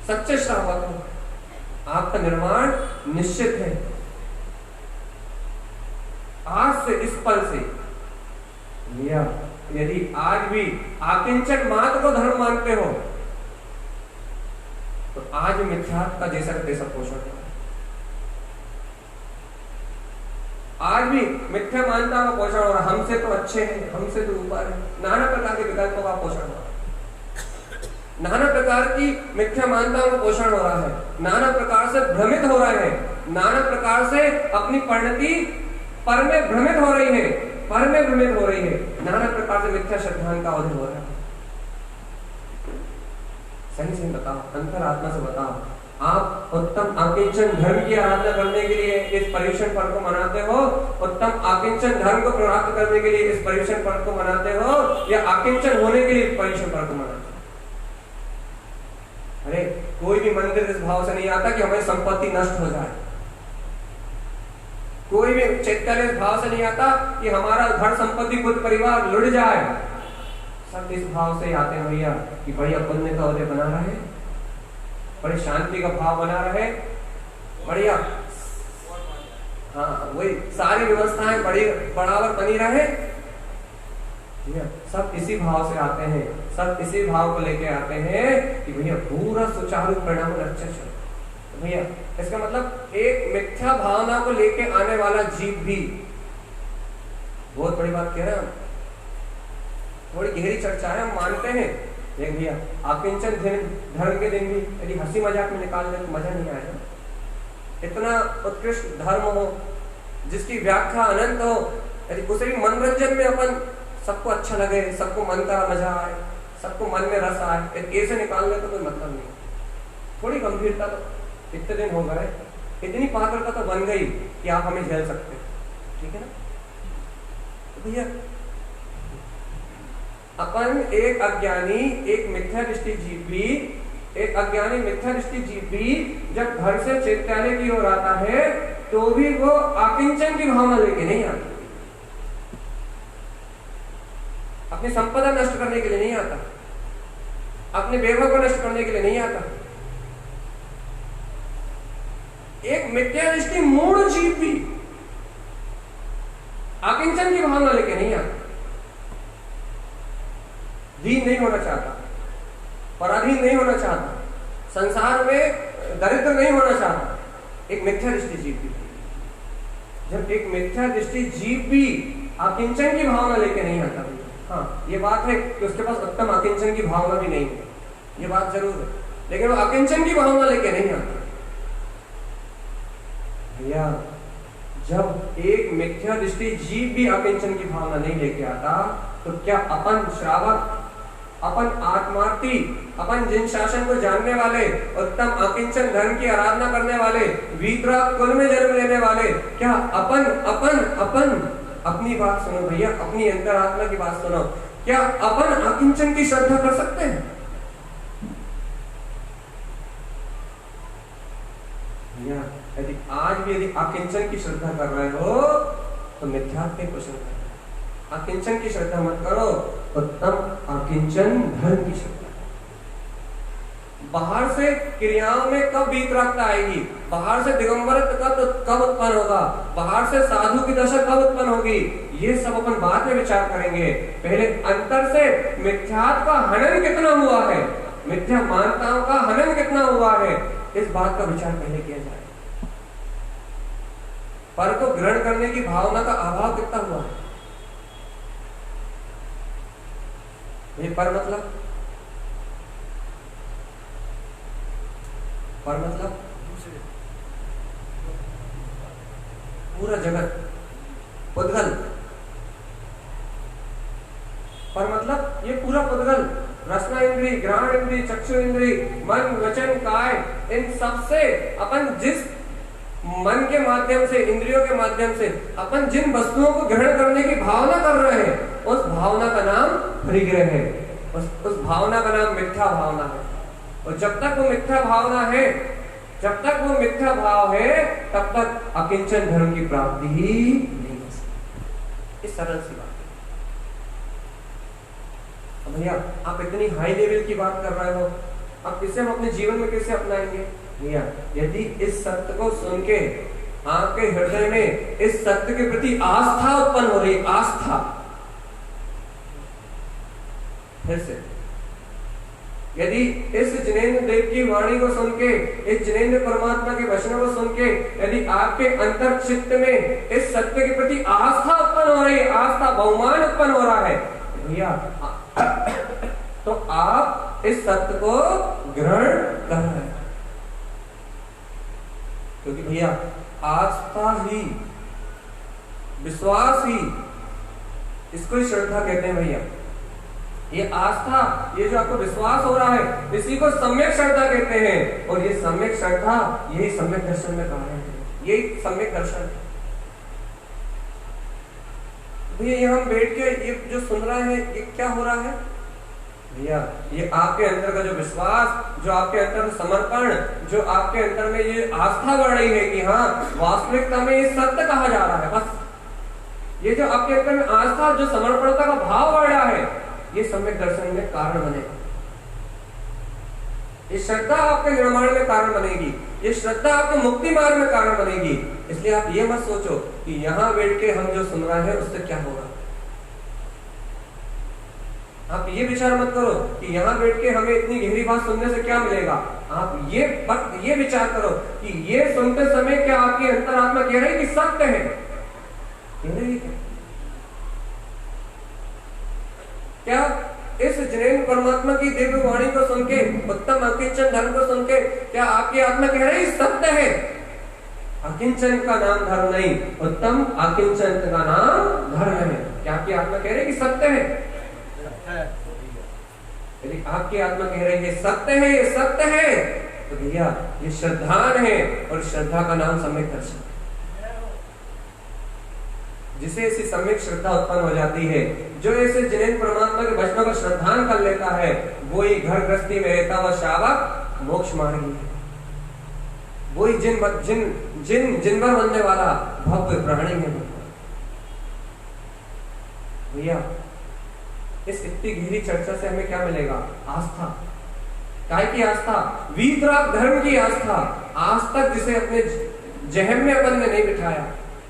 सच्चे श्रावक हो, आपका निर्माण निश्चित है। आज से, इस पल से, यदि आज भी आकिंचन मात्र को धर्म मानते हो तो आज मिथ्यात्व का जैसा तैसा पोषण करो। आज भी मिथ्या मानता का पोषण हो रहा, हमसे तो अच्छे हैं, हमसे तो ऊपर है, नाना प्रकार के विकल्पों का पोषण हो रहा है, नाना प्रकार की मिथ्या मान्यताओं का पोषण हो रहा है, नाना प्रकार से भ्रमित हो रहे हैं, नाना प्रकार से अपनी परिणति पर में भ्रमित हो रही है, पर में भ्रमित हो रही है, नाना प्रकार से मिथ्या श्रद्धान का उदय हो रहा है। सही से बताओ, अंतरात्मा से बताओ, आप उत्तम आकिंचन धर्म की आराधना करने के लिए इस परीक्षण पर्व को मनाते हो, उत्तम आकिंचन धर्म को प्राप्त करने के लिए इस परीक्षण पर्व को मनाते हो, या आकिंचन होने के लिए इस परीक्षण पर्व को मनाते हो? अरे कोई भी मंदिर इस भाव से नहीं आता कि हमारी संपत्ति नष्ट हो जाए, कोई भी चैत्य इस भाव से नहीं आता कि हमारा घर संपत्ति खुद परिवार लुट जाए, सब इस भाव से आते हैं भैया कि बढ़िया पुण्य का उदय बना रहे, बड़ी शांति का भाव बना रहे, बढ़िया, हाँ वही सारी व्यवस्थाएं बड़ी बराबर बनी रहे, सब इसी भाव से आते हैं, सब इसी भाव को लेके आते हैं कि भैया पूरा सुचारू परिणाम अच्छा चले। तो भैया इसका मतलब एक मिथ्या भावना को लेके आने वाला जीव भी, बहुत बड़ी बात कह रहे हैं, थोड़ी गहरी चर्चा है, हम मानते हैं, लेकिन भैया आकिंचन धर्म के दिन भी यदि हंसी मजाक में निकाल दे तो मजा नहीं आएगा। इतना उत्कृष्ट धर्म हो जिसकी व्याख्या अनंत हो, यदि उसे भी मनोरंजन में अपन सबको अच्छा लगे, सबको मन का मजा आए, सबको मन में रस आए, ऐसे निकालने का कोई मतलब नहीं। थोड़ी गंभीरता तो इतने दिन हो गए, इतनी पात्रता तो बन गई कि आप हमें झेल सकते, ठीक है ना। तो भैया अपन एक अज्ञानी, एक मिथ्या दृष्टि जीव भी, एक अज्ञानी मिथ्या दृष्टि जीव भी जब घर से चैत्यालय की ओर आता है तो भी वो आकिंचन की भावना लेके नहीं आता, अपनी संपदा नष्ट करने के लिए नहीं आता, अपने वैभव को नष्ट करने के लिए नहीं आता। एक मिथ्या दृष्टि मूढ़ जीव भी आकिंचन की भावना लेके नहीं आता, दीन नहीं होना चाहता, पराधीन नहीं होना चाहता, संसार में दरिद्र नहीं होना चाहता, एक मिथ्या दृष्टि जीव भी। जब एक मिथ्या दृष्टि जीव भी आकिंचन की भावना लेके नहीं आता, हाँ ये बात है कि उसके पास उत्तम आकिंचन की भावना भी नहीं है, ये बात जरूर है, लेकिन वो आकिंचन की भावना लेके नहीं आता। भैया जब एक मिथ्या दृष्टि जीव भी आकिंचन की भावना नहीं लेके आता, तो क्या अपन श्रावक, अपन आत्मार्थी, अपन जिन शासन को जानने वाले, उत्तम आकिंचन धर्म की आराधना करने वाले, वीतराग कुल में जन्म लेने वाले, क्या अपन अपन अपन अपनी बात सुनो भैया, अपनी अंतरात्मा की बात सुनो, क्या अपन आकिंचन की श्रद्धा कर सकते हैं? भैया यदि आज भी यदि आकिंचन की श्रद्धा कर रहे हो तो मिथ्यात्व के क्वेश्चन करो। आकिंचन की श्रद्धा मत करो, उत्तम आकिंचन धर्म की श्रद्धा। बाहर से क्रियाओं में कब वीतरागता आएगी, बाहर से दिगंबरत्व कब उत्पन्न होगा, बाहर से साधु की दशा कब उत्पन्न होगी, ये सब अपन बाद में विचार करेंगे। पहले अंतर से मिथ्यात्व का हनन कितना हुआ है, मिथ्या मान्यताओं का हनन कितना हुआ है, इस बात का विचार पहले किया जाए। पर को ग्रहण करने की भावना का अभाव कितना हुआ है, ये पर मतलब पूरा जगत पुद्गल, पर मतलब ये पूरा पुद्गल, रसना इंद्री, घ्राण इंद्री, चक्षु इंद्री, मन वचन काय, इन सब से अपन जिस मन के माध्यम से, इंद्रियों के माध्यम से अपन जिन वस्तुओं को ग्रहण करने की भावना कर रहे हैं, उस भावना का नाम परिग्रह है, उस भावना का नाम मिथ्या भावना है। और जब तक वो मिथ्या भावना है, जब तक वो मिथ्या भाव है, तब तक अकिंचन धर्म की प्राप्ति ही नहीं हो सकती। इस सरल सी बात है। भैया आप इतनी हाई लेवल की बात कर रहे हो, अब इसे हम अपने जीवन में कैसे अपनाएंगे? भैया यदि इस सत्य को सुन के आपके हृदय में इस सत्य के प्रति आस्था उत्पन्न हो रही, आस्था, फिर से यदि इस जिनेंद्र देव की वाणी को सुन के, इस जिनेंद्र परमात्मा के वचनों को सुन के यदि आपके अंतर चित्त में इस सत्य के प्रति आस्था उत्पन्न हो रही है, आस्था बहुमान उत्पन्न हो रहा है भैया, तो आप इस सत्य को ग्रहण कर रहे हैं। क्योंकि भैया आस्था ही, विश्वास ही, इसको ही श्रद्धा कहते हैं भैया। ये आस्था, ये जो आपको विश्वास हो रहा है, इसी को सम्यक श्रद्धा कहते हैं। और ये सम्यक श्रद्धा, यही सम्यक दर्शन में कहा है, यही सम्यक दर्शन है। भैया ये हम बैठ के ये जो सुन रहे हैं, ये क्या हो रहा है भैया? ये आपके अंदर का जो विश्वास, जो आपके अंदर समर्पण, जो आपके अंदर में ये आस्था बढ़ रही है कि हाँ वास्तविकता में ये सत्य कहा जा रहा है, बस ये जो आपके अंदर में आस्था, जो समर्पणता का भाव बढ़ रहा है, ये सम्यक दर्शन में कारण बनेगा। ये श्रद्धा आपके निर्माण में कारण बनेगी, ये श्रद्धा आपके मुक्ति मार्ग में कारण बनेगी। इसलिए आप ये मत सोचो कि यहाँ बैठ के हम जो सुन रहे हैं उससे क्या होगा। आप ये विचार मत करो कि यहाँ बैठ के हमें इतनी गहरी बात सुनने से क्या मिलेगा। आप ये विचार करो कि ये सुनते समय क्या आपकी अंतरात्मा कह रही है कि सत्य है, कह रही है क्या? इस जिनेंद्र परमात्मा की दिव्य वाणी को सुन के, उत्तम अकिंचन धर्म को सुन के, क्या आपकी आत्मा कह रही सत्य है? अकिंचन का नाम धर्म नहीं, उत्तम अकिंचन का नाम धर्म है। क्या आपकी आत्मा कह रही कि सत्य है? यदि आपकी आत्मा कह रही है सत्य है, ये सत्य है, तो भैया ये श्रद्धान है, और श्रद्धा का नाम सम्यक दर्शन। जिसे ऐसी सम्यक श्रद्धा उत्पन्न हो जाती है, जो ऐसे जिनेंद्र परमात्मा के वचनों का श्रद्धान कर लेता है, वो ही घर गृहस्थी में रहता हुआ श्रावक मोक्ष मार्गी है। वो ही जिनवर बनने वाला भव्य प्राणी है भैया। इस इतनी गहरी चर्चा से हमें क्या मिलेगा? आस्था। काय की आस्था? वीतराग धर्म की आस्था। आज तक जिसे अपने जहम में अपन ने नहीं बिठाया,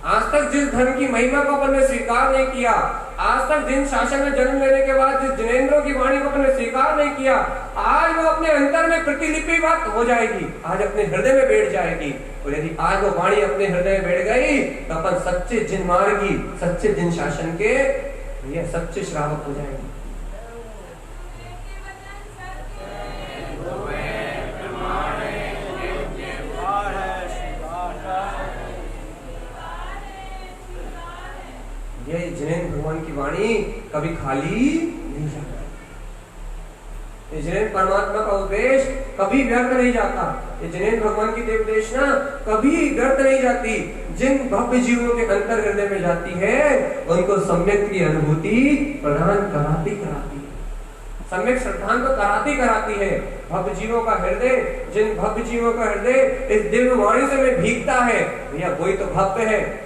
आज तक जिस धर्म की महिमा को अपन ने स्वीकार नहीं किया, आज तक जिन शासन में जन्म लेने के बाद जिस जिनेंद्रों की वाणी को अपन ने स्वीकार नहीं किया, आज वो अपने अंतर में प्रतिलिपिबद्ध हो जाएगी, आज अपने हृदय में बैठ जाएगी। और यदि आज वो वाणी अपने हृदय में बैठ गई तो अपन सच्चे जिन मार्गी, सच्चे जिन शासन के ये सच्चे श्रावक हो जाएंगे। ये जिनेंद्र भगवान की वाणी कभी खाली नहीं जाती, ये जिनेंद्र परमात्मा का उपदेश कभी व्यर्थ नहीं जाता, ये जिनेंद्र भगवान की देवदेशना कभी व्यर्थ नहीं जाती। जिन भव्य जीवों के अंतर हृदय में जाती है उनको सम्यक की अनुभूति प्रदान कराती कराती है, सम्यक श्रद्धान को कराती है। भव्य जीवों का हृदय, जिन भव्य जीवों का हृदय इस दिव्य वाणी से में भीगता है, भैया वही तो भव्य है।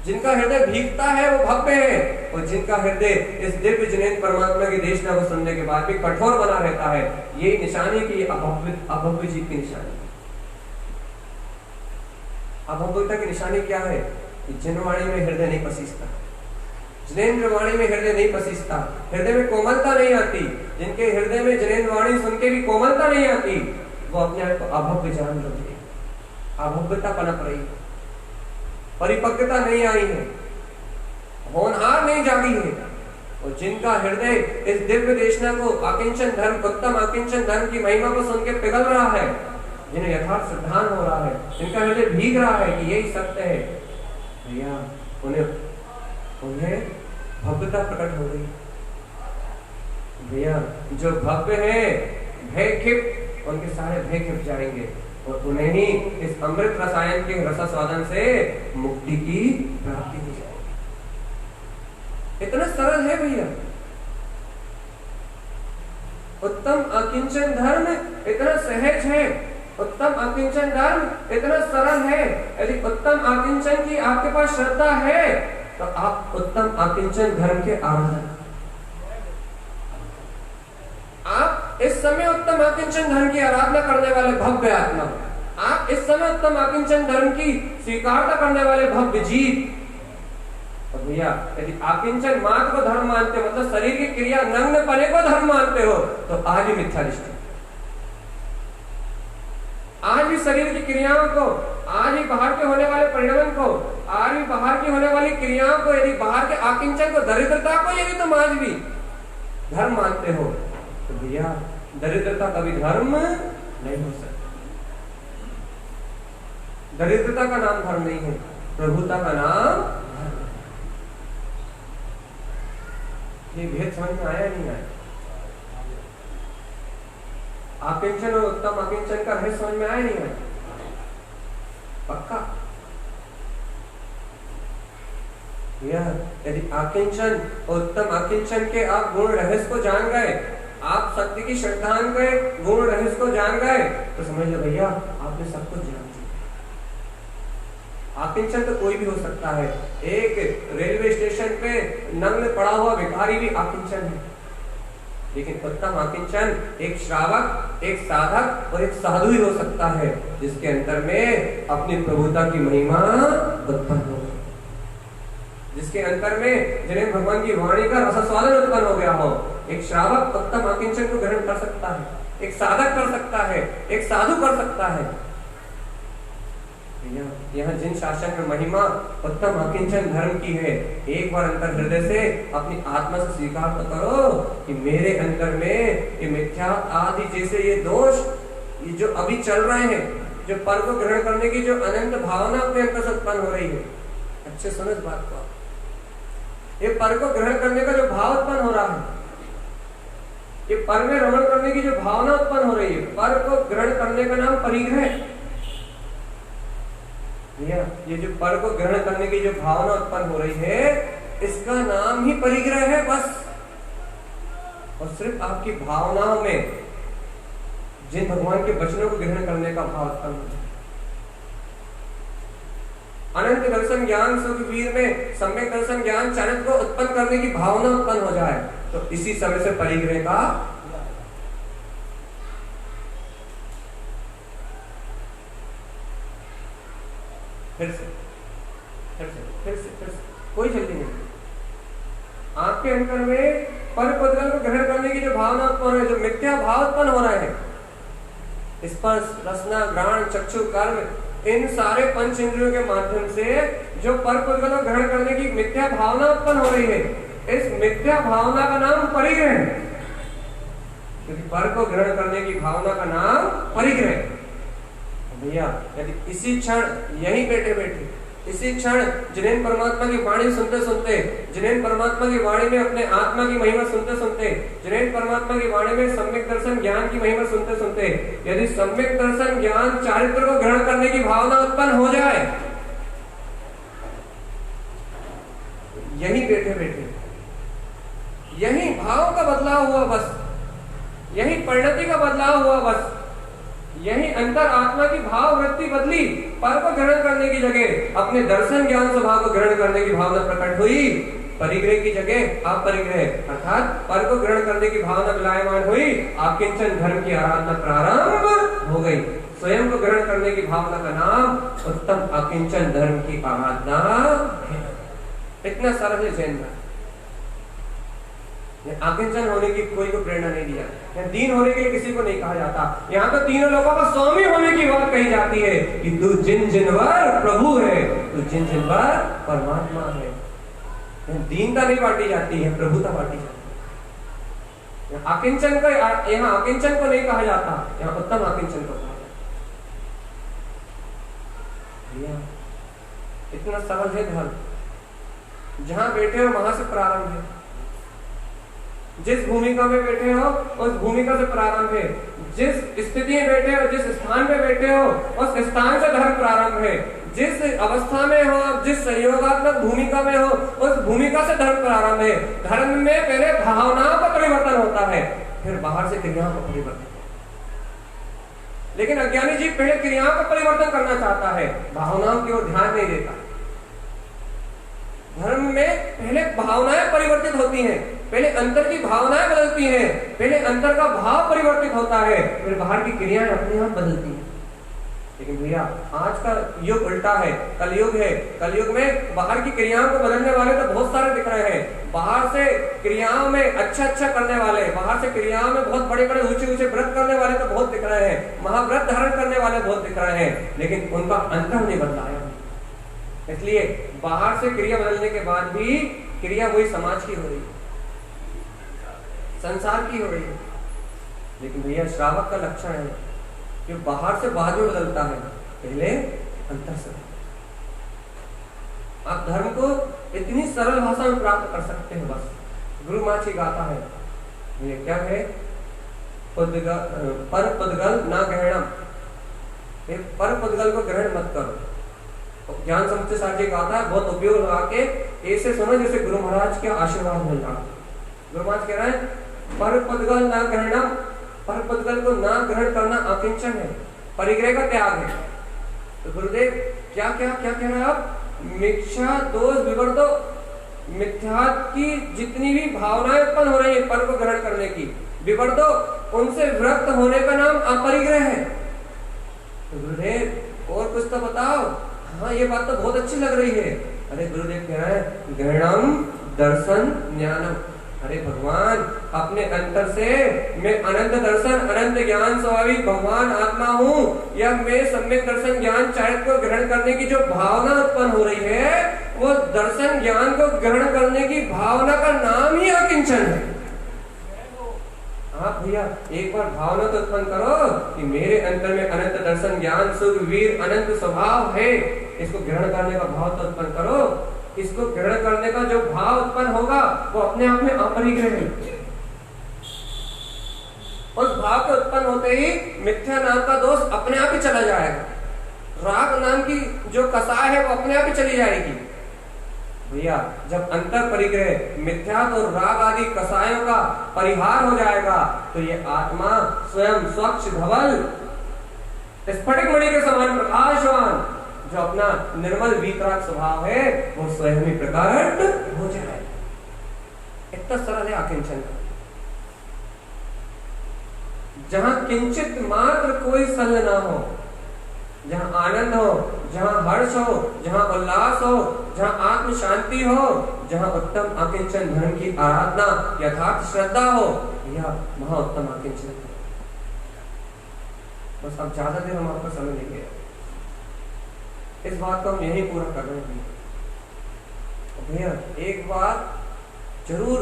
जिनका हृदय भीगता है वो भव्य है, और जिनका हृदय इस दिव्य जिनेंद्र परमात्मा की देशना को सुनने के बाद भी कठोर बना रहता है, यही निशानी की अभव्य जीव की निशानी। अभव्यता की निशानी क्या है? जिन वाणी में हृदय नहीं पसीजता, जिनेंद्र वाणी में हृदय नहीं पसीजता, हृदय में कोमलता नहीं आती, जिनके हृदय में जिनेंद्र वाणी सुन के भी कोमलता नहीं आती, वो अपने आप को अभव्य जान रहे हैं, अभव्यता पनप रही है, परिपक्वता नहीं आई है, होनहार नहीं जागी है। और जिनका हृदय इस दिव्य देशना को आकिंचन धर्म, उत्तम आकिंचन धर्म की महिमा को सुन के पिघल रहा है, जिन्हें यथार्थ श्रद्धान हो रहा है, जिनका हृदय भीग रहा है कि यही सत्य है, भैया उन्हें भव्यता प्रकट हो गई। भैया जो भव्य है भय खिप, उनके सारे भय खिप जाएंगे और उन्हें ही इस अमृत रसायन के रसास्वादन से मुक्ति की प्राप्ति हो जाएगी। इतना सरल है भैया, उत्तम अकिंचन धर्म इतना सहज है, उत्तम अकिंचन धर्म इतना सरल है। यदि उत्तम अकिंचन की आपके पास श्रद्धा है तो आप उत्तम अकिंचन धर्म के आराधक। आप इस समय उत्तम अकिंचन धर्म की आराधना करने वाले भव्य आत्मा, आप इस समय उत्तम अकिंचन धर्म की स्वीकारता करने वाले भव्य जीव। तो भैया यदि आकिंचन मात्र को धर्म मानते हो, मतलब शरीर की क्रिया नग्न पने को धर्म मानते हो, तो आज भी मिथ्या दृष्टि, आज भी शरीर की क्रियाओं को, आज ही बाहर के होने वाले परिणाम को, आज भी बाहर की होने वाली क्रियाओं को, यदि बाहर के आकिंचन को, दरिद्रता को यदि तुम आज भी धर्म मानते हो, तो भैया दरिद्रता कभी धर्म नहीं हो सकता। दरिद्रता का नाम धर्म नहीं है, प्रभुता का नाम धर्म है। ये भेद समझ में आया नहीं आया? आकिंचन और उत्तम आकिंचन का रहस्य समझ में आया नहीं आया? पक्का? यदि आकिंचन और उत्तम आकिंचन के आप गुण रहस्य को जान गए, आप सत्य की श्रद्धान गए, गुण रहस्य को जान गए, तो समझ लो भैया आपने सब कुछ जान लिया। आकिंचन तो कोई भी हो सकता है, एक रेलवे स्टेशन पे नग्न पड़ा हुआ भिखारी भी आकिंचन है, लेकिन उत्तम आकिंचन एक श्रावक, एक साधक और एक साधु ही हो सकता है, जिसके अंतर में अपनी प्रभुता की महिमा उत्पन्न हो, जिसके अंतर में जिन्हें भगवान की वाणी का रसास्वादन उत्पन्न हो गया हो। एक श्रावक उत्तम आकिंचन को ग्रहण कर सकता है, एक साधक कर सकता है, एक साधु कर सकता है। यहाँ जिन शासन में महिमा उत्तम अकिंचन धर्म की है, एक बार अंतर हृदय से अपनी आत्मा से स्वीकार तो करो कि मेरे अंतर में ये मिथ्या आदि जैसे ये दोष, ये जो अभी चल रहे हैं, जो पर को ग्रहण करने की जो अनंत भावना अपने अंतर से उत्पन्न हो रही है, अच्छे सुनो इस बात को, ये पर को ग्रहण करने का जो भाव उत्पन्न हो रहा है, ये पर में रमण करने की जो भावना उत्पन्न हो रही है, पर को ग्रहण करने का नाम परिग्रह। ये जो पर को ग्रहण करने की जो भावना उत्पन्न हो रही है, इसका नाम ही परिग्रह है बस। और सिर्फ आपकी भावनाओं में जिन भगवान के वचनों को ग्रहण करने का भाव उत्पन्न हो जाए, अनंत दर्शन ज्ञान सुखवीर में सम्यक दर्शन ज्ञान चाणक्य को उत्पन्न करने की भावना उत्पन्न हो जाए, तो इसी समय से परिग्रह का फिर से फिर से फिर से फिर से, कोई जल्दी नहीं। आपके अंतर में पर पदगल को ग्रहण करने की जो भावना उत्पन्न है, जो मिथ्या भाव उत्पन्न हो रहा है, स्पर्श, रसना, घ्राण, चक्षु, कर्म, इन सारे पंच इंद्रियों के माध्यम से जो पर पदगल को ग्रहण करने की मिथ्या भावना उत्पन्न हो रही है, इस मिथ्या भावना का नाम परिग्रह है। क्योंकि पर को ग्रहण करने की भावना का नाम परिग्रह। भैया यदि इसी क्षण यहीं बैठे बैठे, इसी क्षण जिन्हें परमात्मा की वाणी सुनते सुनते, जिन्हें परमात्मा की वाणी में अपने आत्मा की महिमा सुनते सुनते, जिन्हें परमात्मा की वाणी में सम्यक दर्शन ज्ञान की महिमा सुनते सुनते, यदि सम्यक दर्शन ज्ञान चारित्र को ग्रहण करने की भावना उत्पन्न हो जाए, यहीं बैठे बैठे, यही भाव का बदलाव हुआ बस, यही परिणति का बदलाव हुआ बस, यही अंतर आत्मा की भाव वृत्ति बदली, पर को ग्रहण करने की जगह अपने दर्शन ज्ञान स्वभाव को ग्रहण करने की भावना प्रकट हुई, परिग्रह की जगह अपरिग्रह अर्थात पर को ग्रहण करने की भावना विलायमान हुई, आकिंचन धर्म की आराधना प्रारंभ हो गई। स्वयं को ग्रहण करने की भावना का नाम उत्तम आकिंचन धर्म की आराधना है। इतना सरल है जैन धर्म। आकिंचन होने की कोई को प्रेरणा नहीं दिया, या दीन होने के लिए किसी को नहीं कहा जाता। यहाँ तो तीनों लोगों का स्वामी होने की बात कही जाती है कि तू जिन जिनवर प्रभु है, तू जिन जिनवर परमात्मा है। दीनता नहीं बांटी जाती है, प्रभुता बांटी जाती है। आकिंचन को यहाँ आकिंचन को नहीं कहा जाता, यहाँ उत्तम आकिंचन को कहा जाता। इतना सरल है धर्म। जहां बैठे हो वहां से प्रारंभ है, जिस भूमिका में बैठे हो उस भूमिका से प्रारंभ है, जिस स्थिति में बैठे हो, जिस स्थान में बैठे हो उस स्थान से धर्म प्रारंभ है, जिस अवस्था में हो, जिस संयोगात्मक भूमिका में हो उस भूमिका से धर्म प्रारंभ है। धर्म में पहले भावनाओं का परिवर्तन होता है, फिर बाहर से क्रियाओं का परिवर्तन। लेकिन अज्ञानी जीव पहले क्रियाओं का परिवर्तन करना चाहता है, भावनाओं की ओर ध्यान नहीं देता। धर्म में पहले भावनाएं परिवर्तित होती हैं, पहले अंतर की भावनाएं बदलती हैं, पहले अंतर का भाव परिवर्तित होता है, फिर बाहर की क्रियाएं अपने आप बदलती हैं। लेकिन भैया आज का युग उल्टा है, कलयुग है। कलयुग में बाहर की क्रियाओं को बदलने वाले तो बहुत सारे दिख रहे हैं। बाहर से क्रियाओं में अच्छा करने वाले, बाहर से क्रियाओं में बहुत बड़े बड़े ऊंचे व्रत करने वाले तो बहुत दिख रहे हैं, महाव्रत धारण करने वाले बहुत दिख रहे हैं, लेकिन उनका अंतर नहीं बदला है। इसलिए बाहर से क्रिया बदलने के बाद भी क्रिया वही समाज की हो रही है, संसार की हो रही है। लेकिन भैया श्रावक का लक्षण है कि बाहर से बाद में बदलता है, पहले अंतर से। आप धर्म को इतनी सरल भाषा में प्राप्त कर सकते हैं। बस गुरु माची गाता है, ये क्या है, पर पदगल ना ग्रहणम, पर पदगल को ग्रहण मत करो। ज्ञान समुच्चय सार जी गाता है, बहुत उपयोग लगा के ऐसे सुनो जैसे गुरु महाराज के आशीर्वाद मिल रहा। गुरु महाराज कह रहे हैं पर पदगल ना ग्रहणम, पर पदगल को ना ग्रहण करना आकिंचन है, परिग्रह का त्याग है। तो गुरुदेव क्या क्या क्या कह रहे हैं आप, मिथ्या दोष विवर्तो, मिथ्या की जितनी भी भावनाएं उत्पन्न हो रही है पर को ग्रहण करने की, विवर्तो उनसे विरक्त होने का नाम अपरिग्रह है। तो गुरुदेव और कुछ तो बताओ। हाँ ये बात तो बहुत अच्छी लग रही है। अरे गुरुदेव कह रहे हैं ग्रहणम दर्शन ज्ञानम। अरे भगवान अपने अंतर से मैं अनंत दर्शन अनंत ज्ञान स्वाभाविक भगवान आत्मा हूँ, या मैं सम्यक दर्शन ज्ञान चारित्र को ग्रहण करने की जो भावना उत्पन्न हो रही है, वो दर्शन ज्ञान को ग्रहण करने की भावना का नाम ही अकिंचन है। आप भैया एक बार भावना तो उत्पन्न करो कि मेरे अंतर में अनंत दर्शन ज्ञान सुख वीर अनंत स्वभाव है, इसको ग्रहण करने का भाव तो उत्पन्न करो। इसको ग्रहण करने का जो भाव उत्पन्न होगा वो अपने आप में अपरिग्रह है। उस भाव के उत्पन्न होते ही मिथ्या नाम का दोष अपने आप ही चला जाएगा, राग नाम की जो कसाय है वो अपने आप ही चली जाएगी। भैया जब अंतर परिग्रह मिथ्या और राग आदि कसायों का परिहार हो जाएगा तो ये आत्मा स्वयं स्वच्छ धवल स्फटिक मणि के समान प्रकाशवान जो अपना निर्मल वीतराग स्वभाव है वो स्वयं ही प्रकट हो जाए। इतना सरल है आकिंचन। जहां किंचित मात्र कोई सल ना हो, जहाँ आनंद हो, जहाँ हर्ष हो, जहाँ उल्लास हो, जहाँ आत्म शांति हो, जहाँ उत्तम अकिंचन धर्म की आराधना यथार्थ श्रद्धा हो, यह वहाँ उत्तम अकिंचन। बस अब ज्यादा देर हम आपका समय लेंगे, इस बात को हम यही पूरा कर रहे हैं भैया। एक बात जरूर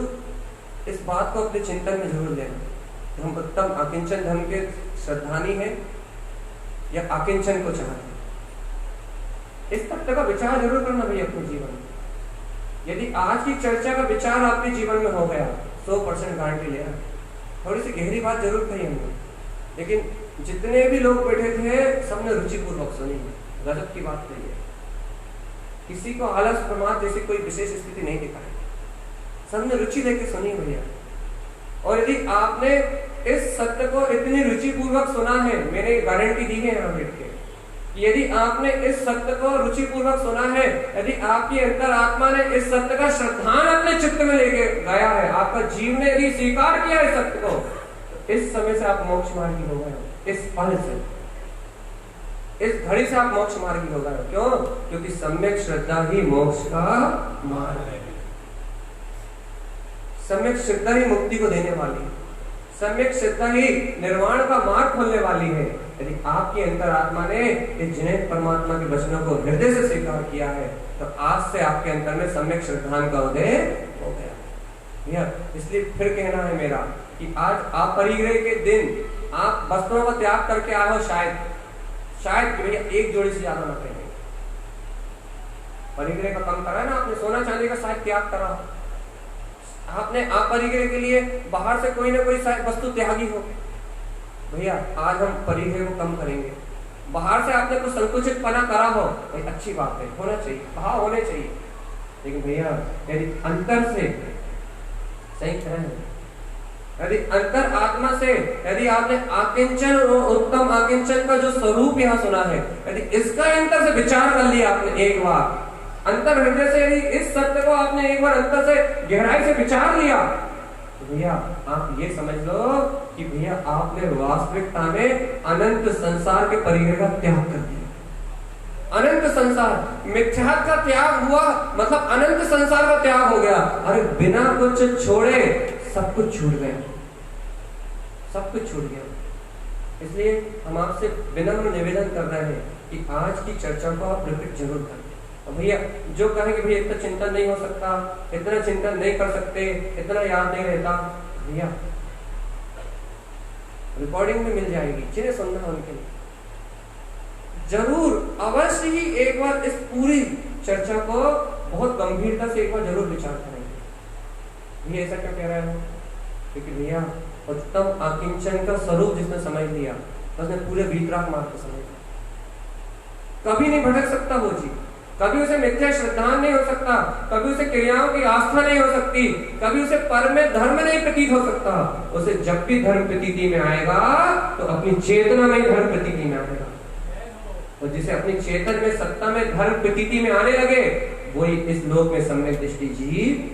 इस बात को अपने चिंतन में जरूर लेना, हम उत्तम अकिंचन धर्म के श्रद्धानी हैं या अकिंचन को चाहते हैं। इस तथ्य का विचार जरूर करना भैया अपने जीवन में। यदि आज की चर्चा का विचार आपके जीवन में हो गया 100% गारंटी ले रहा। थोड़ी सी गहरी बात जरूर कही हमने, लेकिन जितने भी लोग बैठे थे सबने रुचिपूर्वक सुनी। गजब की बात कही है, किसी को आलस प्रमाद जैसी कोई विशेष स्थिति नहीं दिखाई, सबने रुचि लेके सुनी भैया। और यदि आपने इस सत्य को इतनी रुचिपूर्वक सुना है, मैंने गारंटी दी है यहाँ बैठ के, यदि आपने इस सत्य को रुचिपूर्वक सुना है, यदि आपकी अंतरात्मा ने इस सत्य का श्रद्धान अपने चित्त में लेके गया है, आपका जीव ने यदि स्वीकार किया इस सत्य को, तो इस समय से आप मोक्ष मार्गी हो गए। इस पल से, इस घड़ी से आप मोक्ष मार्गी हो गए। क्यों? क्योंकि सम्यक श्रद्धा ही मोक्ष का मार्ग है। सम्यक श्रद्धा ही मुक्ति को देने वाली है, सम्यक श्रद्धा ही निर्वाण का मार्ग खोलने वाली है। यदि आपकी अंतरात्मा ने इस जिनेत परमात्मा के वचनों को हृदय से स्वीकार किया है, तो आज से आपके अंतर में सम्यक श्रद्धान का उदय हो गया। इसलिए फिर कहना है मेरा कि आज आप परिग्रह के दिन आप वस्त्रों का त्याग करके आए हो, शायद भैया एक जोड़ी से ज्यादा न पहने। परिग्रह का कम करा ना आपने, सोना चांदी का शायद त्याग करा आपने, आप परिग्रह के लिए बाहर से कोई ना कोई शायद वस्तु त्यागी हो। भैया आज हम परिग्रह को कम करेंगे। बाहर से आपने कुछ संकुचित पना करा हो, भाई अच्छी बात है, होना चाहिए, भाव होने चाहिए, लेकिन भैया यदि अंतर से सही कह, यदि अंतर आत्मा से, यदि आपने आकिंचन और उत्तम आकिंचन का जो स्वरूप यहाँ सुना है, यदि इसका अंतर से विचार कर लिया आपने एक बार, अंतर हृदय से यदि इस सत्य को आपने एक बार अंतर से गहराई से विचार लिया, तो भैया आप ये समझ लो कि भैया आपने वास्तविकता में अनंत संसार के परिग्रह का त्याग कर दिया। अनंत संसार, मिथ्यात्व का त्याग हुआ मतलब अनंत संसार का त्याग हो गया। अरे बिना कुछ छोड़े सब कुछ छूट गया, सब कुछ छूट गया। इसलिए हम आपसे विनम्र निवेदन कर रहे हैं कि आज की चर्चा को आप रिपीट जरूर करें। भैया जो कहे कि भैया इतना चिंतन नहीं हो सकता, इतना चिंतन नहीं कर सकते, इतना याद नहीं रहता, भैया रिकॉर्डिंग में मिल जाएगी, जिन्हें सुनना है उनके लिए जरूर अवश्य ही एक बार इस पूरी चर्चा को बहुत गंभीरता से एक बार जरूर विचार करेंगे। भैया ऐसा क्यों कह रहे हो? क्योंकि भैया उत्तम आकिंचन का स्वरूप जिसने समझ लिया, उसने पूरे वीतराग मार्ग को समझ लिया, कभी नहीं भटक सकता वो जी, कभी उसे मिथ्या श्रद्धान नहीं हो सकता, कभी उसे क्रियाओं की आस्था नहीं हो सकती, कभी उसे पर में धर्म नहीं प्रतीत हो सकता। उसे जब भी धर्म प्रतीति में आएगा तो अपनी चेतना में धर्म प्रतीति में आएगा, और जिसे अपनी चेतन में सत्ता में धर्म प्रतीति में आने लगे वही इस लोक में सम्यक दृष्टि जीव,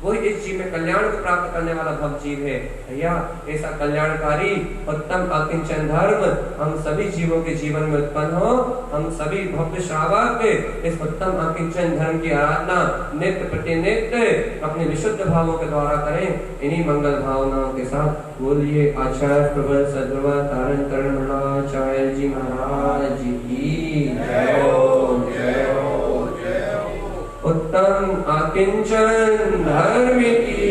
वही इस जीव में कल्याण को प्राप्त करने वाला भक्त जीव है। भैया ऐसा कल्याणकारी उत्तम आकिंचन धर्म हम सभी जीवों के जीवन में उत्पन्न हो। हम सभी भक्त श्रावक इस उत्तम आकिंचन धर्म की आराधना नित्य प्रतिनित्य अपने विशुद्ध भावों के द्वारा करें। इन्हीं मंगल भावनाओं के साथ बोलिए आचार्य प्रबल सद्गुरु तारण करण आचार्य जी महाराज की जय हो, जय हो, जय हो। उत्तम आकिंचन धर्म की